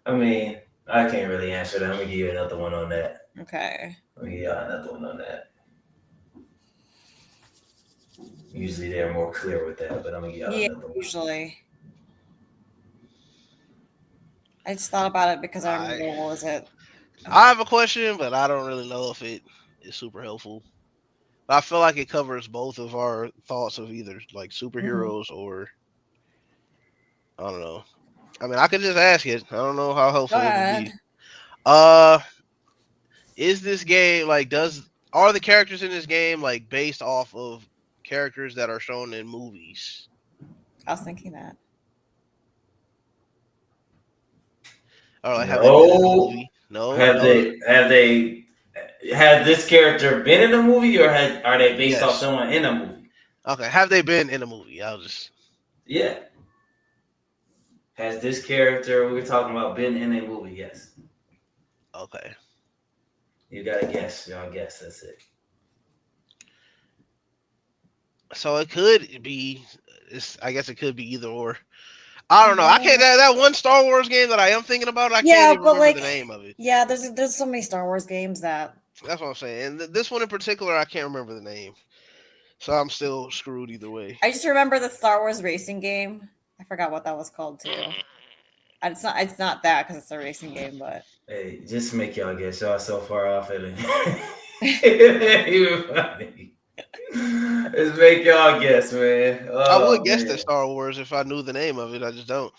I mean, I can't really answer that. I'm gonna give you another one on that. Okay. Let me give you another one on that. Usually they're more clear with that, but I'm gonna give you another one. Usually. I just thought about it because I remember what was it. I have a question, but I don't really know if it is super helpful. But I feel like it covers both of our thoughts of either like superheroes or I don't know. I mean, I could just ask it. I don't know how helpful it would be. Is this game like are the characters in this game like based off of characters that are shown in movies? I was thinking that. Or like have they been in a movie? No. Have this character been in a movie, or are they based off someone in a movie? Okay, have they been in a movie? Yeah. Has this character we're talking about been in a movie? Yes. Okay. You gotta guess. Y'all guess. That's it. So it could be. I guess it could be either or. I don't know. I can't. That one Star Wars game that I am thinking about, I can't even remember the name of it. Yeah, there's so many Star Wars games that. That's what I'm saying. And this one in particular, I can't remember the name, so I'm still screwed either way. I just remember the Star Wars racing game. I forgot what that was called too. It's not that because it's a racing game, but. Hey, just make y'all guess. Y'all so far off it. Even funny. Let's make y'all guess, man. I would guess that Star Wars if I knew the name of it. I just don't.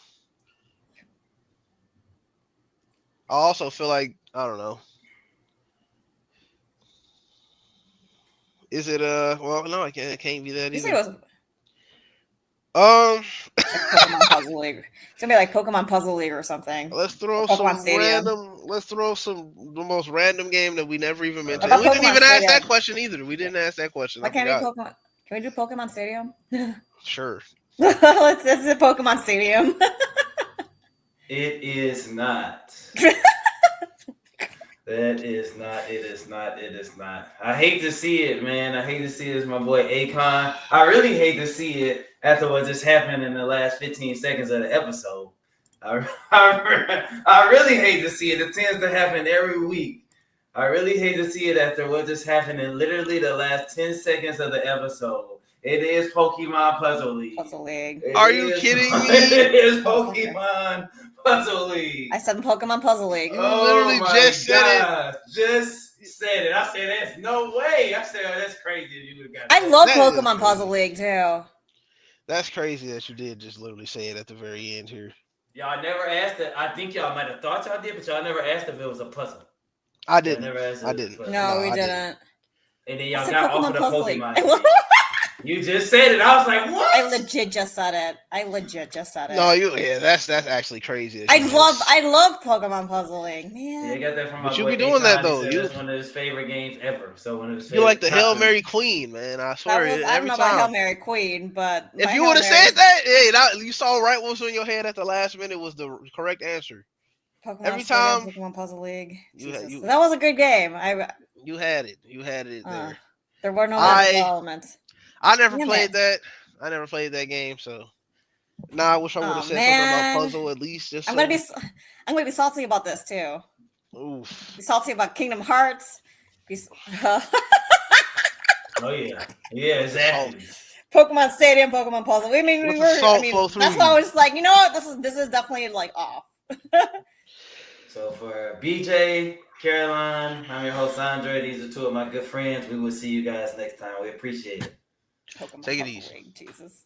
I also feel like I don't know. Is it well no, it can't be that either. Pokemon Puzzle League. It's gonna be like Pokemon Puzzle League or something. Let's throw some the most random game that we never even mentioned. We didn't even ask that question either. We didn't ask that question. Can we do Pokemon Stadium? Sure. Let's do Pokemon Stadium. It is not. That is not. It is not. It is not. I hate to see it, man. I hate to see it. It's my boy Akon. I really hate to see it after what just happened in the last 15 seconds of the episode. I really hate to see it. It tends to happen every week. I really hate to see it after what just happened in literally the last 10 seconds of the episode. It is Pokemon Puzzle League. Puzzle League. Are you kidding me? It is Pokemon Puzzle League. I said Pokemon Puzzle League. Oh, literally just said it. Just said it. I said, there's no way. I said, oh, that's crazy. You would have got I love That Pokemon is- Puzzle League too. That's crazy that you did just literally say it at the very end here. Y'all never asked it. I think y'all might have thought y'all did, but y'all never asked if it was a puzzle. I Y'all didn't. never asked if I it was a didn't. puzzle. No, we I didn't. didn't. And then I y'all said got Pokemon off of the Puzzle Pokemon. League. League. You just said it. I was like, what? I legit just said it. No, that's actually crazy. that I you love Pokemon Puzzle League, Yeah, I man. got that from my But you boy be doing that, Akon. He though. said You- that's one of his favorite games ever. So one of his You're like the favorite Hail top Mary Queen, man. I swear. I don't every know about Hail time. Mary Queen, but If my you Hail would have Mary- said that, hey, you saw right what was in your head at the last minute was the correct answer. Pokemon every Stadium, time- Pokemon Puzzle League. You had- Jesus. you- That was a good game. You had it. You had it there. There were no I- magical elements. I never Damn played it. that. I never played that game, so. Nah, I wish I would have Oh, said something man. about puzzle at least. Just I'm gonna be salty about this too. Oof. Be salty about Kingdom Hearts. Oh yeah, yeah, exactly. Pokemon Stadium, Pokemon Puzzle. I mean, Let the salt flow through that's why I you. was just like, you know what? This is definitely like off. So for BJ, Caroline, I'm your host Andre. These are two of my good friends. We will see you guys next time. We appreciate it. Pokemon Take it Puzzle easy. League, Jesus.